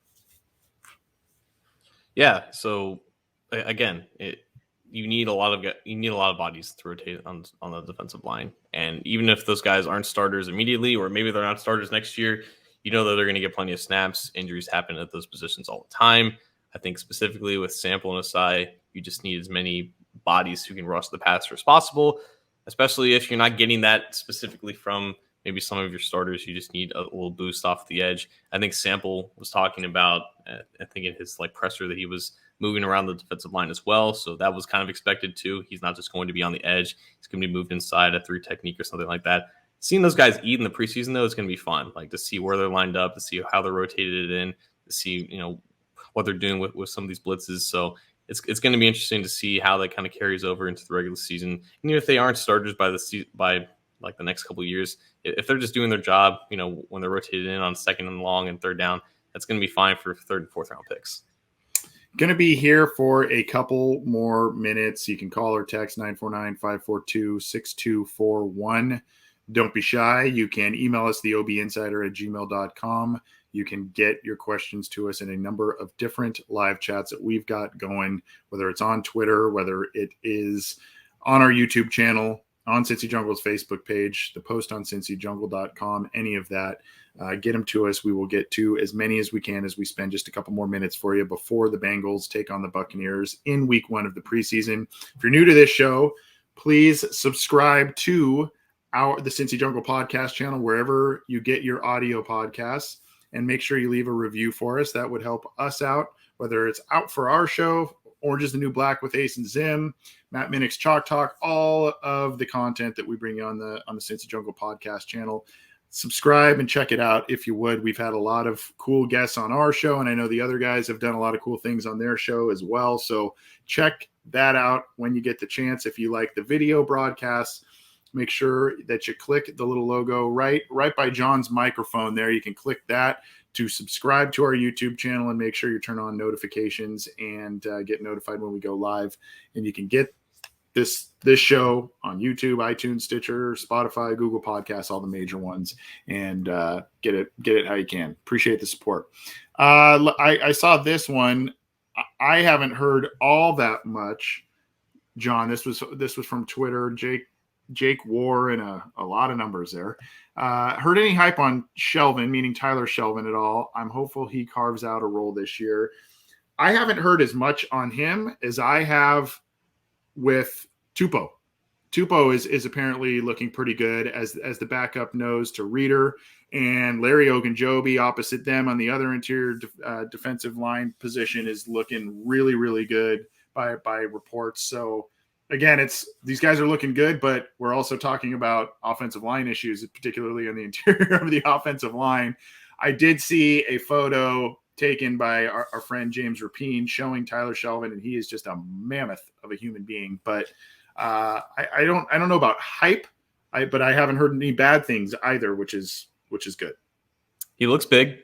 Yeah. So again, you need a lot of bodies to rotate on the defensive line. And even if those guys aren't starters immediately, or maybe they're not starters next year, that they're going to get plenty of snaps. Injuries happen at those positions all the time. I think specifically with Sample and Osai, you just need as many bodies who can rush the passer as possible, especially if you're not getting that specifically from maybe some of your starters. You just need a little boost off the edge. I think Sample was talking about, I think in his presser, that he was moving around the defensive line as well. So that was kind of expected too. He's not just going to be on the edge. He's going to be moved inside a 3 technique or something like that. Seeing those guys eat in the preseason, though, is going to be fun. To see where they're lined up, to see how they're rotated in, to see, what they're doing with some of these blitzes. So it's going to be interesting to see how that kind of carries over into the regular season. And even if they aren't starters by the next couple of years, if they're just doing their job, when they're rotated in on 2nd and long and 3rd down, that's going to be fine for 3rd and 4th round picks. Going to be here for a couple more minutes. You can call or text 949-542-6241. Don't be shy. You can email us, theobinsider@gmail.com. You can get your questions to us in a number of different live chats that we've got going, whether it's on Twitter, whether it is on our YouTube channel, on Cincy Jungle's Facebook page, the post on cincyjungle.com, any of that. Get them to us. We will get to as many as we can as we spend just a couple more minutes for you before the Bengals take on the Buccaneers in week 1 of the preseason. If you're new to this show, please subscribe to the Cincy Jungle podcast channel, wherever you get your audio podcasts, and make sure you leave a review for us. That would help us out, whether it's out for our show, Orange is the New Black with Ace and Zim, Matt Minnick's Chalk Talk, all of the content that we bring you on the Cincy Jungle podcast channel. Subscribe and check it out if you would. We've had a lot of cool guests on our show, and I know the other guys have done a lot of cool things on their show as well. So check that out when you get the chance. If you like the video broadcasts, make sure that you click the little logo right by John's microphone there. You can click that to subscribe to our YouTube channel, and make sure you turn on notifications and get notified when we go live. And you can get this show on YouTube, iTunes, Stitcher, Spotify, Google Podcasts, all the major ones, and get it how you can. Appreciate the support. I saw this one. I haven't heard all that much, John. This was from Twitter. Jake War and a lot of numbers there. Heard any hype on Shelvin, meaning Tyler Shelvin, at all? I'm hopeful he carves out a role this year. I haven't heard as much on him as I have with Tupou. Tupou is apparently looking pretty good as the backup nose to Reader, and Larry Ogunjobi opposite them on the other interior defensive line position is looking really, really good by reports. So again, these guys are looking good, but we're also talking about offensive line issues, particularly on the interior of the offensive line. I did see a photo taken by our friend James Rapine showing Tyler Shelvin, and he is just a mammoth of a human being. But I don't know about hype, but I haven't heard any bad things either, which is good. He looks big.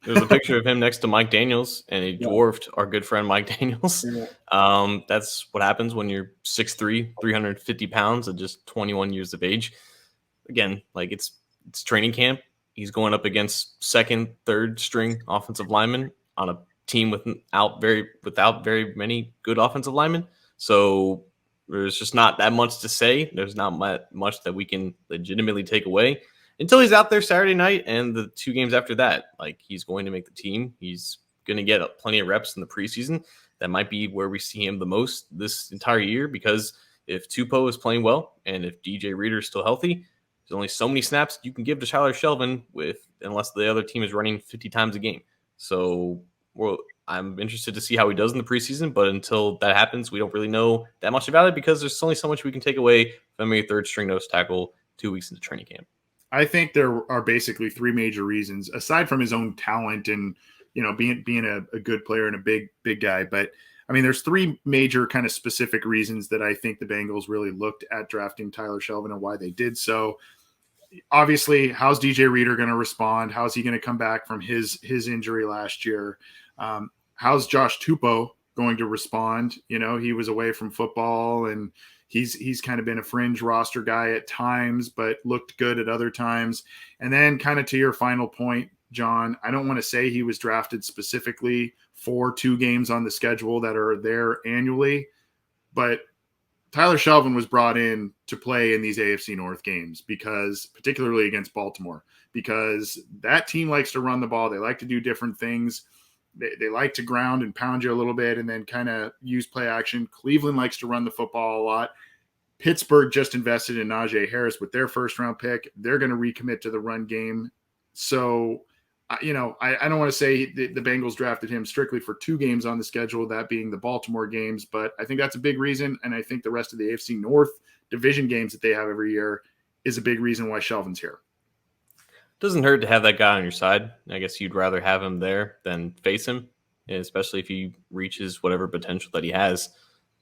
There was a picture of him next to Mike Daniels, and he dwarfed our good friend Mike Daniels. Yeah. That's what happens when you're 6'3", 350 pounds, at just 21 years of age. Again, it's training camp. He's going up against 2nd, 3rd string offensive linemen on a team without very many good offensive linemen. So there's just not that much to say. There's not much that we can legitimately take away until he's out there Saturday night and the 2 games after that. Like, he's going to make the team. He's going to get plenty of reps in the preseason. That might be where we see him the most this entire year, because if Tupou is playing well and if DJ Reader is still healthy, there's only so many snaps you can give to Tyler Shelvin unless the other team is running 50 times a game. So I'm interested to see how he does in the preseason, but until that happens, we don't really know that much about it, because there's only so much we can take away from a third string nose tackle 2 weeks into training camp. I think there are basically 3 major reasons, aside from his own talent and, being a good player and a big guy. But I mean, there's 3 major kind of specific reasons that I think the Bengals really looked at drafting Tyler Shelvin and why they did so. Obviously, how's DJ Reader going to respond? How's he going to come back from his injury last year? How's Josh Tupou going to respond? He was away from football, and he's kind of been a fringe roster guy at times, but looked good at other times. And then kind of to your final point, John, I don't want to say he was drafted specifically for 2 games on the schedule that are there annually, but Tyler Shelvin was brought in to play in these AFC North games, because particularly against Baltimore, because that team likes to run the ball. They like to do different things. They like to ground and pound you a little bit and then kind of use play action. Cleveland likes to run the football a lot. Pittsburgh just invested in Najee Harris with their first-round pick. They're going to recommit to the run game. So, I don't want to say the Bengals drafted him strictly for 2 games on the schedule, that being the Baltimore games, but I think that's a big reason, and I think the rest of the AFC North division games that they have every year is a big reason why Shelvin's here. Doesn't hurt to have that guy on your side. I guess you'd rather have him there than face him, especially if he reaches whatever potential that he has.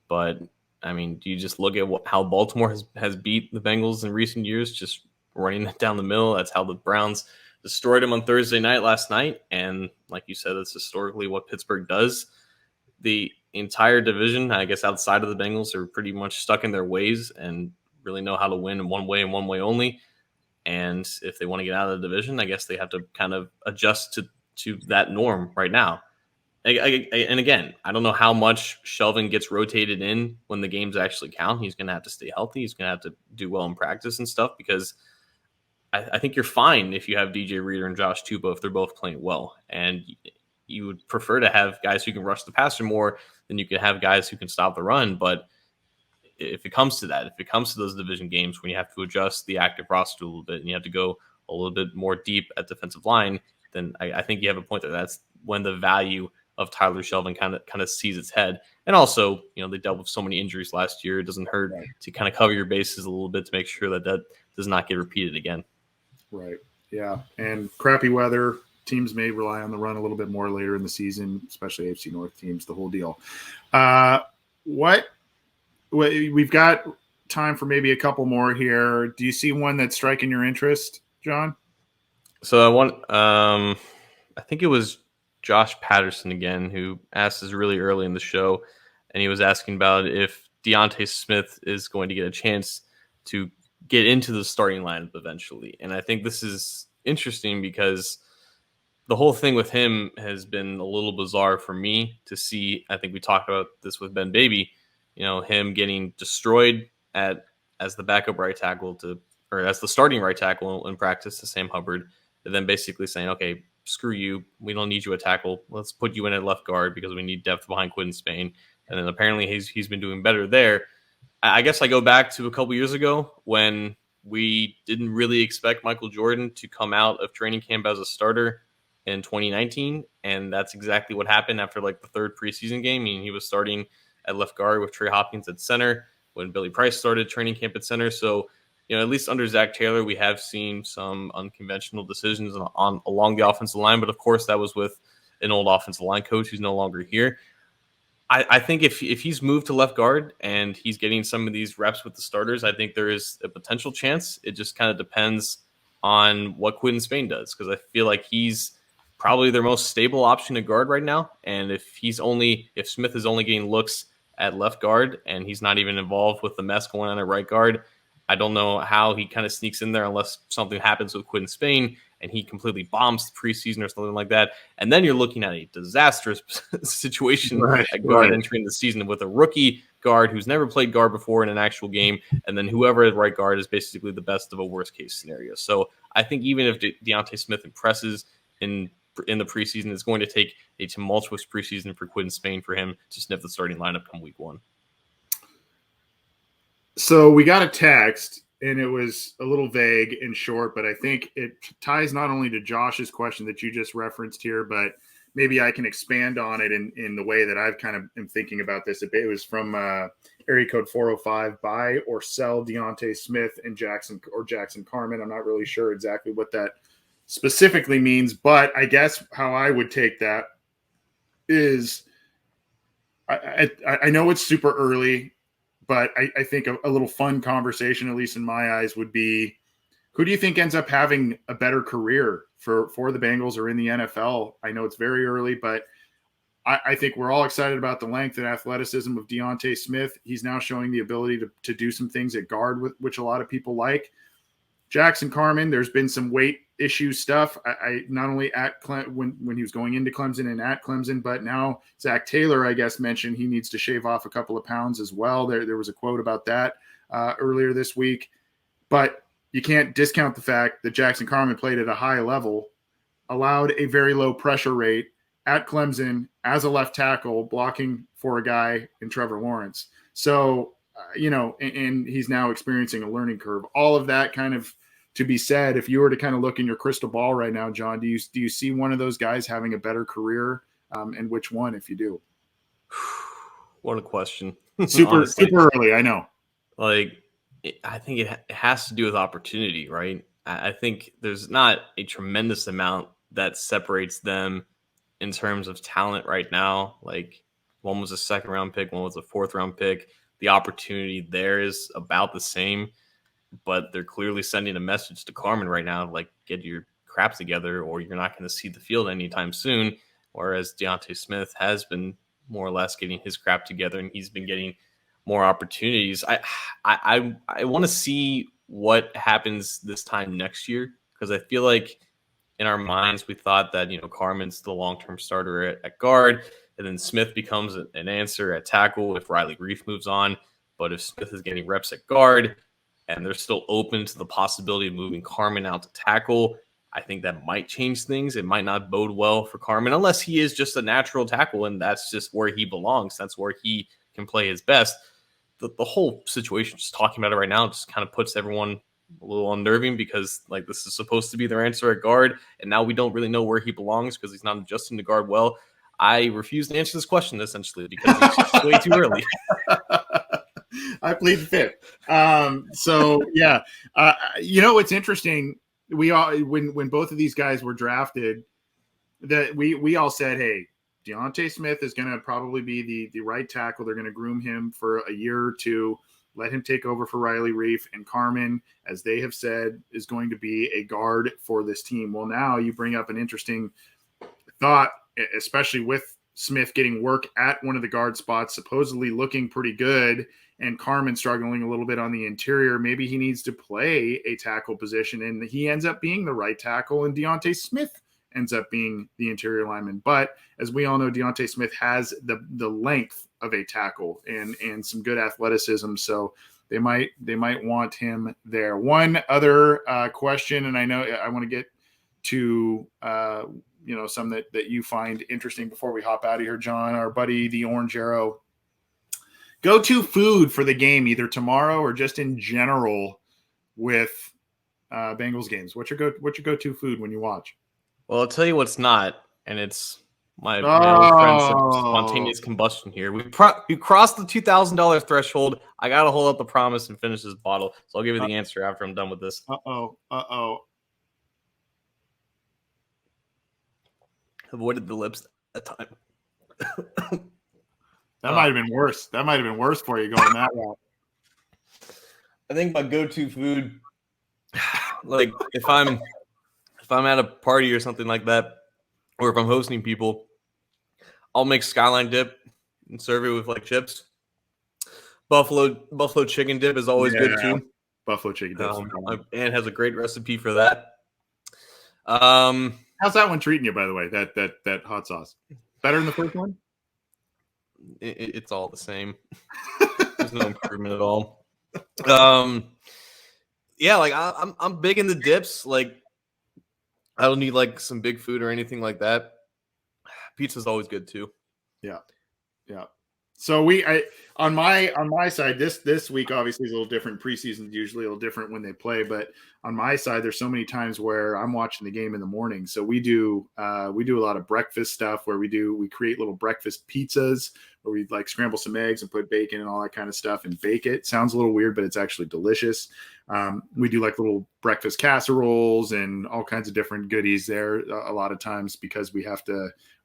But, I mean, do you just look at how Baltimore has beat the Bengals in recent years, just running it down the middle? That's how the Browns destroyed him on Thursday night last night. And like you said, that's historically what Pittsburgh does. The entire division, I guess, outside of the Bengals, are pretty much stuck in their ways and really know how to win in one way and one way only. And if they want to get out of the division, I guess they have to kind of adjust to that norm right now. And again, I don't know how much Shelvin gets rotated in when the games actually count. He's going to have to stay healthy. He's going to have to do well in practice and stuff, because I think you're fine if you have DJ Reader and Josh Tupou if they're both playing well. And you would prefer to have guys who can rush the passer more than you can have guys who can stop the run. But if it comes to that, if it comes to those division games when you have to adjust the active roster a little bit and you have to go a little bit more deep at defensive line, then I think you have a point there. That's when the value of Tyler Shelvin kind of sees its head. And also, they dealt with so many injuries last year. It doesn't hurt to kind of cover your bases a little bit to make sure that does not get repeated again. Right. Yeah. And crappy weather, teams may rely on the run a little bit more later in the season, especially AFC North teams, the whole deal. We've got time for maybe a couple more here. Do you see one that's striking your interest, John? So I think it was Josh Patterson again, who asked us really early in the show, and he was asking about if Deontay Smith is going to get a chance to get into the starting lineup eventually. And I think this is interesting because the whole thing with him has been a little bizarre for me to see. I think we talked about this with Ben Baby, him getting destroyed as the backup right tackle or as the starting right tackle in practice to Sam Hubbard, and then basically saying, okay, screw you. We don't need you at tackle. Let's put you in at left guard because we need depth behind Quinton Spain. And then apparently he's been doing better there. I guess I go back to a couple years ago when we didn't really expect Michael Jordan to come out of training camp as a starter in 2019. And that's exactly what happened after the 3rd preseason game. I mean, he was starting at left guard with Trey Hopkins at center when Billy Price started training camp at center. So, at least under Zach Taylor, we have seen some unconventional decisions along the offensive line. But of course, that was with an old offensive line coach who's no longer here. I think if he's moved to left guard and he's getting some of these reps with the starters, I think there is a potential chance. It just kind of depends on what Quinton Spain does, because I feel like he's probably their most stable option at guard right now. And if Smith is only getting looks at left guard and he's not even involved with the mess going on at right guard, I don't know how he kind of sneaks in there unless something happens with Quinn Spain and he completely bombs the preseason or something like that. And then you're looking at a disastrous situation at guard entering the season with a rookie guard who's never played guard before in an actual game. And then whoever at right guard is basically the best of a worst case scenario. So I think even if Deontay Smith impresses in the preseason, it's going to take a tumultuous preseason for Quinn Spain for him to sniff the starting lineup come week 1. So we got a text, and it was a little vague and short, but I think it ties not only to Josh's question that you just referenced here, but maybe I can expand on it in the way that I've kind of am thinking about this. It was from area code 405, buy or sell Deontay Smith and Jackson Carman. I'm not really sure exactly what that specifically means, but I guess how I would take that is I know it's super early, but I think a little fun conversation, at least in my eyes, would be, who do you think ends up having a better career for the Bengals or in the NFL? I know it's very early, but I think we're all excited about the length and athleticism of Deontay Smith. He's now showing the ability to do some things at guard, which a lot of people like. Jackson Carman, there's been some weight issue stuff. I not only at when he was going into Clemson and at Clemson, but now Zach Taylor, I guess, mentioned he needs to shave off a couple of pounds as well. There was a quote about that earlier this week. But you can't discount the fact that Jackson Carman played at a high level, allowed a very low pressure rate at Clemson as a left tackle, blocking for a guy in Trevor Lawrence. So, and he's now experiencing a learning curve. All of that kind of to be said, if you were to kind of look in your crystal ball right now, John, do you see one of those guys having a better career, and which one, if you do? What a question. Super early, I know. I think it has to do with opportunity, right? I think there's not a tremendous amount that separates them in terms of talent right now. Like, one was a 2nd-round pick, one was a 4th-round pick. The opportunity there is about the same, but they're clearly sending a message to Carman right now, like, get your crap together or you're not going to see the field anytime soon. Whereas Deontay Smith has been more or less getting his crap together and he's been getting more opportunities. I want to see what happens this time next year, because I feel like in our minds we thought that Carman's the long-term starter at guard, and then Smith becomes an answer at tackle if Riley Reif moves on. But if Smith is getting reps at guard and they're still open to the possibility of moving Carman out to tackle, I think that might change things. It might not bode well for Carman unless he is just a natural tackle and that's just where he belongs. That's where he can play his best. The whole situation, just talking about it right now, just kind of puts everyone a little unnerving, because like, this is supposed to be their answer at guard, and now we don't really know where he belongs because he's not adjusting to guard well. I refuse to answer this question, essentially, because it's just way too early. I plead the fifth. So yeah, it's interesting. We all, when both of these guys were drafted, that we all said, hey, Deontay Smith is going to probably be the right tackle. They're going to groom him for a year or two, let him take over for Riley Reif, and Carman, as they have said, is going to be a guard for this team. Well, now you bring up an interesting thought, especially with Smith getting work at one of the guard spots, supposedly looking pretty good, and Carman struggling a little bit on the interior. Maybe he needs to play a tackle position, and he ends up being the right tackle, and Deontay Smith ends up being the interior lineman. But as we all know, Deontay Smith has the length of a tackle and some good athleticism, so they might want him there. One other question, and I know I want to get to some that you find interesting before we hop out of here, John. Our buddy the Orange Arrow, go-to food for the game, either tomorrow or just in general with Bengals games. What's your go-to food when you watch? Well, I'll tell you what's not, and it's my old friend said spontaneous combustion here. We crossed the $2,000 threshold. I got to hold up the promise and finish this bottle, so I'll give you the answer after I'm done with this. Avoided the lips at that time. That might have been worse. That might have been worse for you going that route. I think my go-to food, like if I'm at a party or something like that, or if I'm hosting people, I'll make skyline dip and serve it with like chips. Buffalo chicken dip is always good too. Buffalo chicken dip. And has a great recipe for that. How's that one treating you, by the way? That hot sauce better than the first one? It's all the same. There's no improvement at all. Yeah, like I'm big in the dips. Like I don't need like some big food or anything like that. Pizza's always good too. Yeah. So on my side, this week obviously is a little different. Preseason is usually a little different when they play, but on my side, there's so many times where I'm watching the game in the morning. So we do a lot of breakfast stuff where we create little breakfast pizzas where we like scramble some eggs and put bacon and all that kind of stuff and bake it. Sounds a little weird, but it's actually delicious. We do like little breakfast casseroles and all kinds of different goodies there a lot of times because we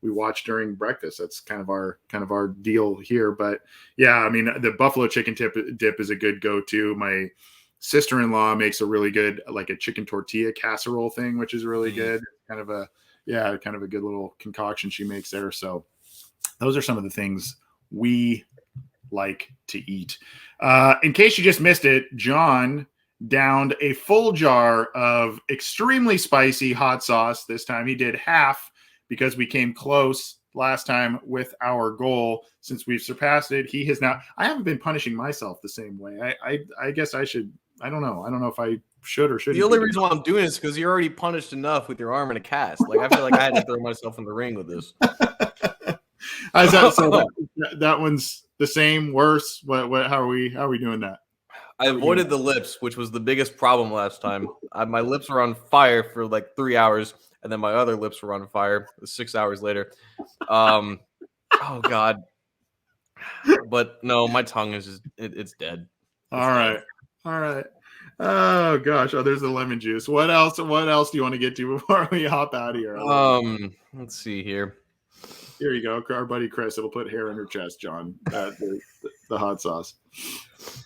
watch during breakfast. That's kind of our deal here. But yeah, I mean, the buffalo chicken dip is a good go-to. My sister-in-law makes a really good, like a chicken tortilla casserole thing, which is really good. Kind of a good little concoction she makes there. So those are some of the things we like to eat. In case you just missed it, John downed a full jar of extremely spicy hot sauce. This time he did half because we came close last time with our goal. Since we've surpassed it, he has now. I haven't been punishing myself the same way. I guess I should. I don't know. I don't know if I should or shouldn't. The only reason why I'm doing this is because you're already punished enough with your arm in a cast. Like I feel like I had to throw myself in the ring with this. That one's the same, worse. What? How are we doing that? I avoided the lips, which was the biggest problem last time. My lips were on fire for like 3 hours, and then my other lips were on fire 6 hours later. Oh God! But no, my tongue is just—it's dead. All right. Oh gosh! Oh, there's the lemon juice. What else? What else do you want to get to before we hop out of here? Let's see here. Here you go, our buddy Chris. It'll put hair in her chest, John. The hot sauce.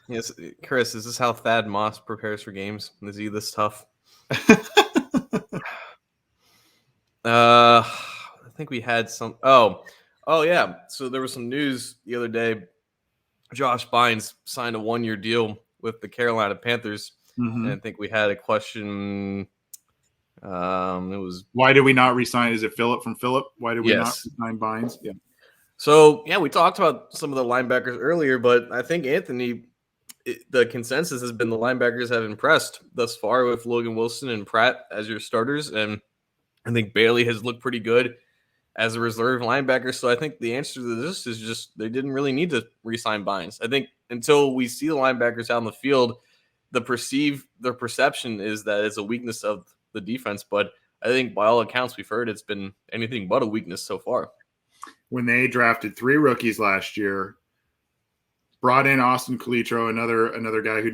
Yes, Chris. Is this how Thad Moss prepares for games? Is he this tough? I think we had some. Oh yeah. So there was some news the other day. Josh Bynes signed a 1-year deal with the Carolina Panthers, and I think we had a question. It was, why did we not resign? Is it Philip from Philip? Why did we not resign Bynes? Yeah. So yeah, we talked about some of the linebackers earlier, but I think Anthony, the consensus has been the linebackers have impressed thus far with Logan Wilson and Pratt as your starters, and I think Bailey has looked pretty good as a reserve linebacker. So I think the answer to this is just they didn't really need to re-sign Bynes. I think until we see the linebackers out in the field, the perception is that it's a weakness of the defense. But I think by all accounts we've heard, it's been anything but a weakness so far. When they drafted 3 rookies last year, brought in Austin Calitro, another guy who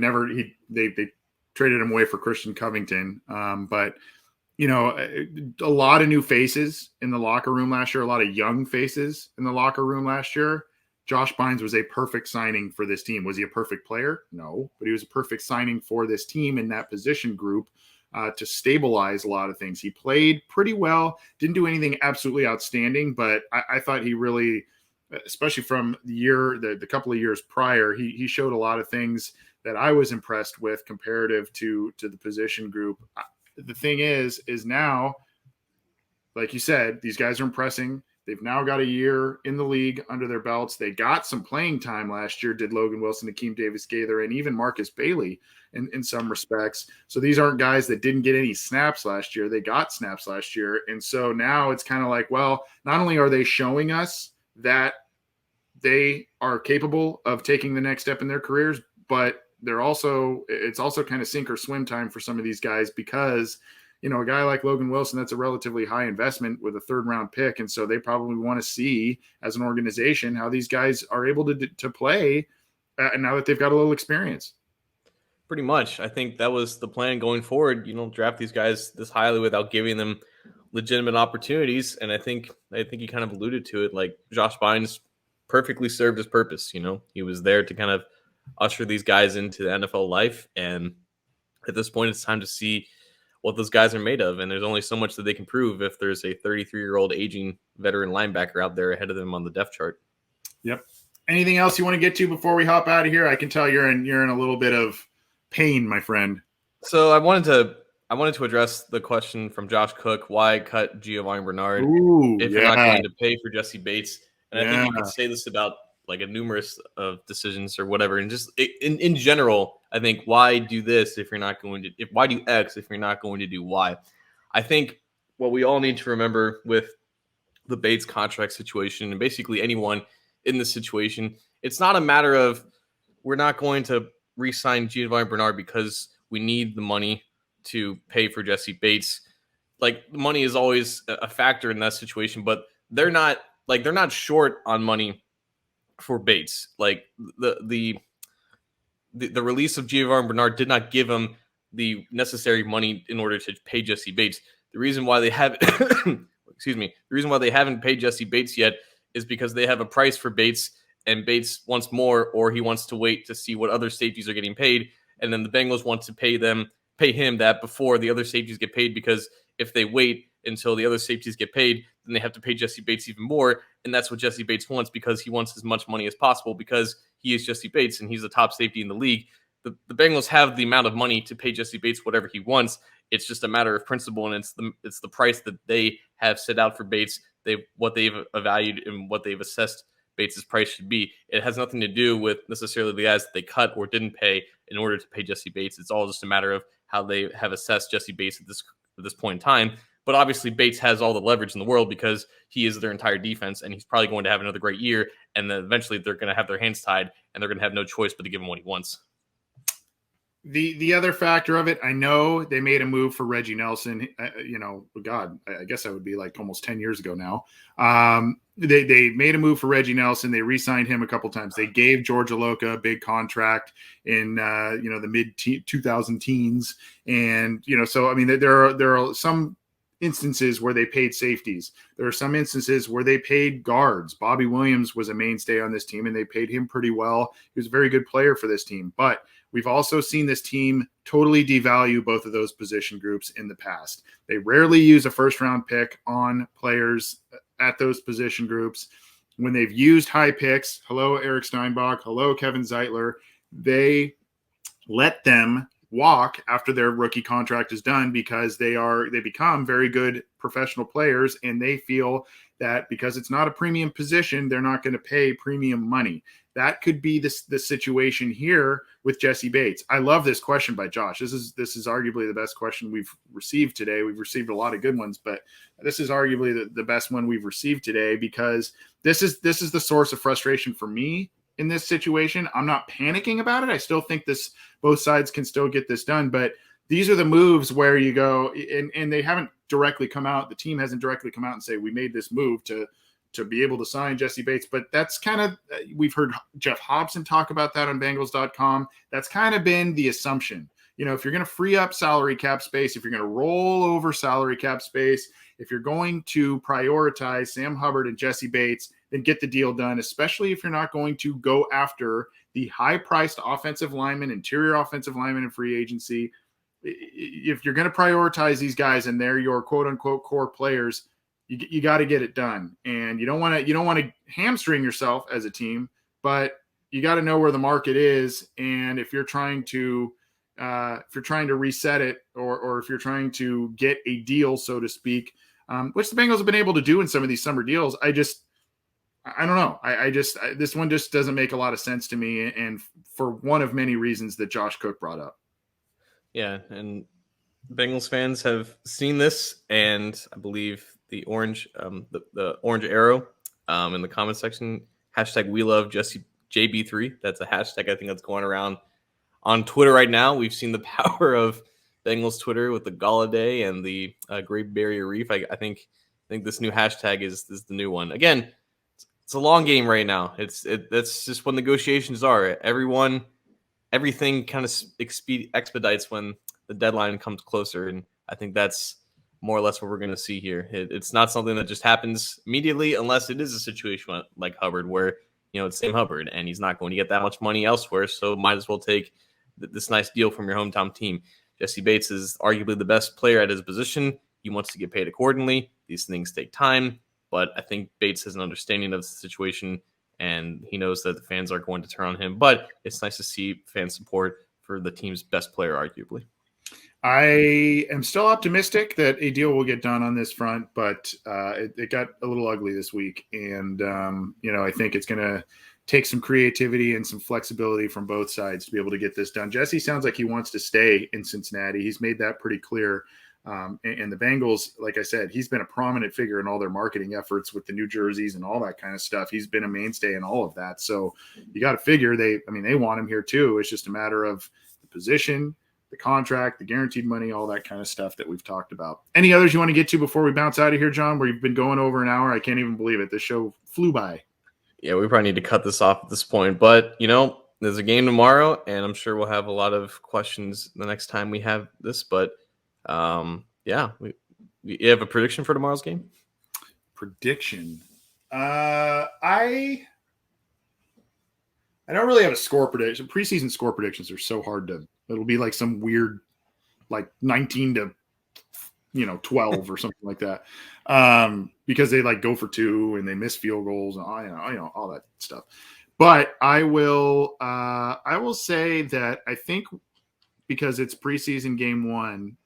they traded him away for Christian Covington. But you know, a lot of new faces in the locker room last year, a lot of young faces in the locker room last year. Josh Bynes was a perfect signing for this team. Was he a perfect player? No, but he was a perfect signing for this team in that position group to stabilize a lot of things. He played pretty well, didn't do anything absolutely outstanding, but I thought he really, especially from the couple of years prior, he showed a lot of things that I was impressed with comparative to the position group. The thing is now, like you said, these guys are impressing. They've now got a year in the league under their belts. They got some playing time last year, did Logan Wilson, Akeem Davis-Gaither, and even Marcus Bailey in some respects. So these aren't guys that didn't get any snaps last year. They got snaps last year. And so now it's kind of like, well, not only are they showing us that they are capable of taking the next step in their careers, but it's also kind of sink or swim time for some of these guys because, you know, a guy like Logan Wilson, that's a relatively high investment with a 3rd-round pick. And so they probably want to see as an organization how these guys are able to play now that they've got a little experience. Pretty much. I think that was the plan going forward. You don't draft these guys this highly without giving them legitimate opportunities. And I think you kind of alluded to it. Like Josh Bynes perfectly served his purpose. You know, he was there to kind of usher these guys into the NFL life. And at this point, it's time to see what those guys are made of. And there's only so much that they can prove if there's a 33-year-old aging veteran linebacker out there ahead of them on the depth chart. Yep. Anything else you want to get to before we hop out of here? I can tell you're in a little bit of pain, my friend. So I wanted to address the question from Josh Cook: why cut Giovanni Bernard Ooh, if you're not yeah, going to pay for Jesse Bates? And I think yeah. you could say this about like a numerous of decisions or whatever, and just in general, I think why do this if you're not going to? If why do X if you're not going to do Y? I think what we all need to remember with the Bates contract situation and basically anyone in this situation, it's not a matter of we're not going to re-sign Giovanni Bernard because we need the money to pay for Jesse Bates. Like money is always a factor in that situation, but they're not short on money for Bates. Like the release of Giovanni Bernard did not give him the necessary money in order to pay Jesse Bates. The reason why they haven't excuse me, the reason why they haven't paid Jesse Bates yet is because they have a price for Bates and Bates wants more, or he wants to wait to see what other safeties are getting paid. And then the Bengals want to pay him that before the other safeties get paid, because if they wait until the other safeties get paid, then they have to pay Jesse Bates even more. And that's what Jesse Bates wants, because he wants as much money as possible, because he is Jesse Bates and he's the top safety in the league. The Bengals have the amount of money to pay Jesse Bates whatever he wants. It's just a matter of principle, and it's the price that they have set out for Bates. What they've evaluated and what they've assessed Bates' price should be. It has nothing to do with necessarily the guys that they cut or didn't pay in order to pay Jesse Bates. It's all just a matter of how they have assessed Jesse Bates at this point in time. But obviously Bates has all the leverage in the world because he is their entire defense, and he's probably going to have another great year. And then eventually they're going to have their hands tied, and they're going to have no choice but to give him what he wants. The other factor of it, I know they made a move for Reggie Nelson. God, I guess that would be like almost 10 years ago now. They made a move for Reggie Nelson. They re-signed him a couple times. They gave George Aloka a big contract in the mid 2000 teens, and so I mean there are some instances where they paid safeties. There are some instances where they paid guards. Bobby Williams was a mainstay on this team, and they paid him pretty well. He was a very good player for this team, but we've also seen this team totally devalue both of those position groups in the past. They rarely use a first-round pick on players at those position groups. When they've used high picks, hello, Eric Steinbach, hello, Kevin Zeitler, they let them walk after their rookie contract is done because they become very good professional players, and they feel that because it's not a premium position, they're not going to pay premium money. That could be the situation here with Jesse Bates. I love this question by Josh. This is arguably the best question we've received today. We've received a lot of good ones, but this is arguably the best one we've received today, because this is the source of frustration for me in this situation. I'm not panicking about it. I still think both sides can still get this done, but these are the moves where you go, and they haven't directly come out. The team hasn't directly come out and say, we made this move to be able to sign Jesse Bates. But that's kind of, we've heard Jeff Hobson talk about that on Bengals.com. That's kind of been the assumption. If you're going to free up salary cap space, if you're going to roll over salary cap space, if you're going to prioritize Sam Hubbard and Jesse Bates, then get the deal done, especially if you're not going to go after the high-priced offensive lineman, interior offensive lineman in free agency. If you're going to prioritize these guys and they're your quote-unquote core players, you got to get it done. And you don't want to hamstring yourself as a team, but you got to know where the market is. And if you're trying to reset it, or if you're trying to get a deal, so to speak, which the Bengals have been able to do in some of these summer deals, I don't know. This one just doesn't make a lot of sense to me, and for one of many reasons that Josh Cook brought up. Yeah, and Bengals fans have seen this, and I believe the orange, the orange arrow, in the comment section, hashtag We Love Jesse JB3. That's a hashtag I think that's going around on Twitter right now. We've seen the power of Bengals Twitter with the Galladay and the Great Barrier Reef. I think this new hashtag is the new one. Again, it's a long game right now. That's just what negotiations are. Everything kind of expedites when the deadline comes closer, and I think that's more or less what we're going to see here. It's not something that just happens immediately, unless it is a situation like Hubbard, where it's Sam Hubbard and he's not going to get that much money elsewhere, so might as well take this nice deal from your hometown team. Jesse Bates is arguably the best player at his position. He wants to get paid accordingly. These things take time, but I think Bates has an understanding of the situation, and he knows that the fans are going to turn on him. But it's nice to see fan support for the team's best player, arguably. I am still optimistic that a deal will get done on this front, but it got a little ugly this week. And, I think it's going to take some creativity and some flexibility from both sides to be able to get this done. Jesse sounds like he wants to stay in Cincinnati. He's made that pretty clear. And the Bengals, like I said, he's been a prominent figure in all their marketing efforts with the new jerseys and all that kind of stuff. He's been a mainstay in all of that. So you got to figure they want him here too. It's just a matter of the position, the contract, the guaranteed money, all that kind of stuff that we've talked about. Any others you want to get to before we bounce out of here, John, where you've been going over an hour? I can't even believe it. The show flew by. Yeah, we probably need to cut this off at this point. But, there's a game tomorrow, and I'm sure we'll have a lot of questions the next time we have this. But, you have a prediction for tomorrow's game? Prediction? I don't really have a score prediction. Preseason score predictions are so hard to – it'll be like some weird, like 19 to 12 or something like that, because they like go for two and they miss field goals and all that stuff. But I will say that I think because it's preseason game 1,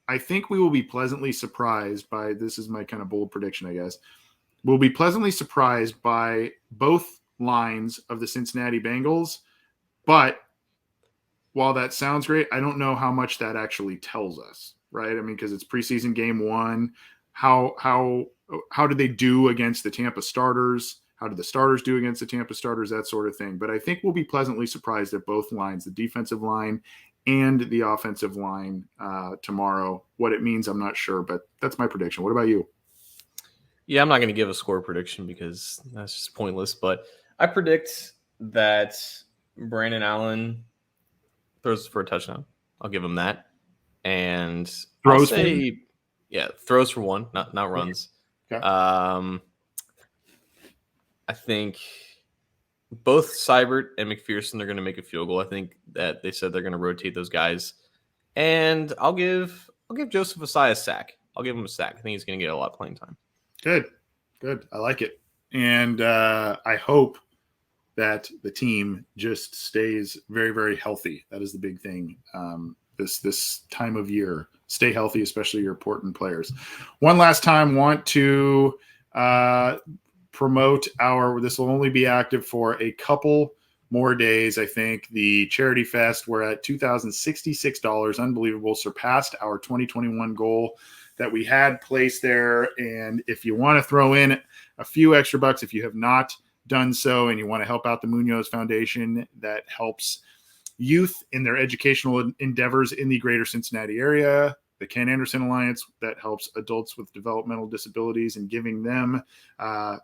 I think we will be pleasantly surprised by, this is my kind of bold prediction, I guess. We'll be pleasantly surprised by both lines of the Cincinnati Bengals, but while that sounds great, I don't know how much that actually tells us, right? I mean, because it's preseason game 1. How did they do against the Tampa starters? How did the starters do against the Tampa starters? That sort of thing. But I think we'll be pleasantly surprised at both lines, the defensive line and the offensive line tomorrow. What it means, I'm not sure, but that's my prediction. What about you? Yeah, I'm not going to give a score prediction because that's just pointless. But I predict that Brandon Allen throws for a touchdown. I'll give him that. And throws throws for one, not runs. Okay. I think both Seibert and McPherson are going to make a field goal. I think that they said they're going to rotate those guys. And I'll give Joseph Ossai a sack. I'll give him a sack. I think he's going to get a lot of playing time. Good. I like it. And I hope that the team just stays very, very healthy. That is the big thing. This time of year, stay healthy, especially your important players. One last time, want to promote this will only be active for a couple more days. I think the Charity Fest, we're at $2,066. Unbelievable. Surpassed our 2021 goal that we had placed there. And if you want to throw in a few extra bucks, if you have not done so, and you want to help out the Munoz Foundation that helps youth in their educational endeavors in the greater Cincinnati area, the Ken Anderson Alliance that helps adults with developmental disabilities and giving them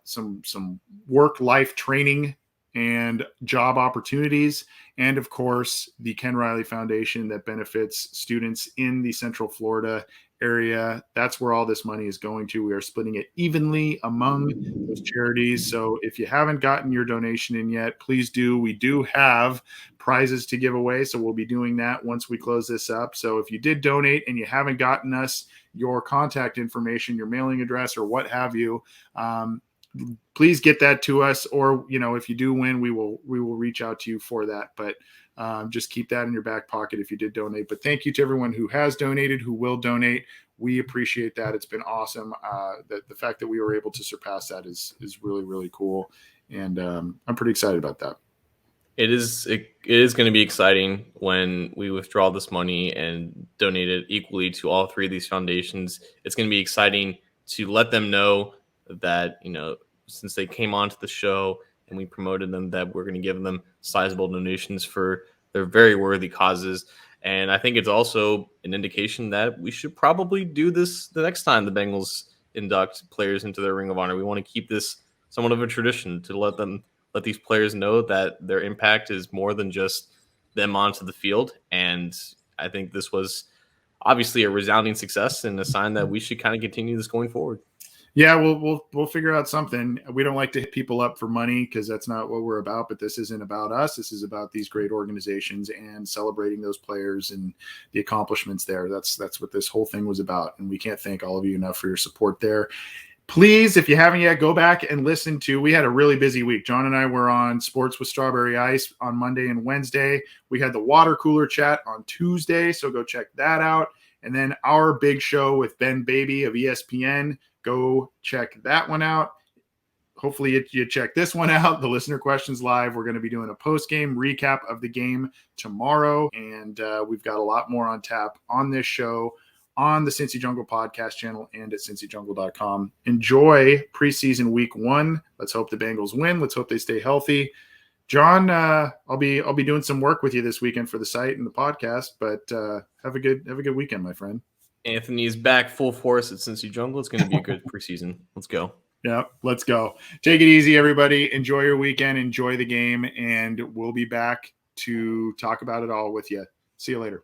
some work-life training and job opportunities, and of course the Ken Riley Foundation that benefits students in the Central Florida area. That's where all this money is going to. We are splitting it evenly among those charities. So if you haven't gotten your donation in yet, please do. We do have prizes to give away, so we'll be doing that once we close this up. So if you did donate and you haven't gotten us your contact information, your mailing address, or what have you, please get that to us. Or if you do win, we will reach out to you for that. But just keep that in your back pocket if you did donate. But thank you to everyone who has donated, who will donate. We appreciate that. It's been awesome. The fact that we were able to surpass that is really, really cool. And I'm pretty excited about that. It is going to be exciting when we withdraw this money and donate it equally to all three of these foundations. It's going to be exciting to let them know that, since they came onto the show and we promoted them, that we're going to give them sizable donations for their very worthy causes. And I think it's also an indication that we should probably do this the next time the Bengals induct players into their Ring of Honor. We want to keep this somewhat of a tradition to let these players know that their impact is more than just them onto the field. And I think this was obviously a resounding success and a sign that we should kind of continue this going forward. Yeah, we'll figure out something. We don't like to hit people up for money because that's not what we're about. But this isn't about us. This is about these great organizations and celebrating those players and the accomplishments there. That's what this whole thing was about. And we can't thank all of you enough for your support there. Please, if you haven't yet, go back and listen to. We had a really busy week. John and I were on Sports with Strawberry Ice on Monday and Wednesday. We had the water cooler chat on Tuesday, so go check that out. And then our big show with Ben Baby of ESPN. Go check that one out. Hopefully you check this one out. The Listener Questions Live. We're going to be doing a post-game recap of the game tomorrow, and we've got a lot more on tap on this show, on the Cincy Jungle podcast channel and at cincyjungle.com. Enjoy preseason week 1. Let's hope the Bengals win. Let's hope they stay healthy. John, I'll be doing some work with you this weekend for the site and the podcast, but have a good weekend, my friend. Anthony is back full force at Cincy Jungle. It's going to be a good preseason. Let's go. Yeah, let's go. Take it easy, everybody. Enjoy your weekend. Enjoy the game, and we'll be back to talk about it all with you. See you later.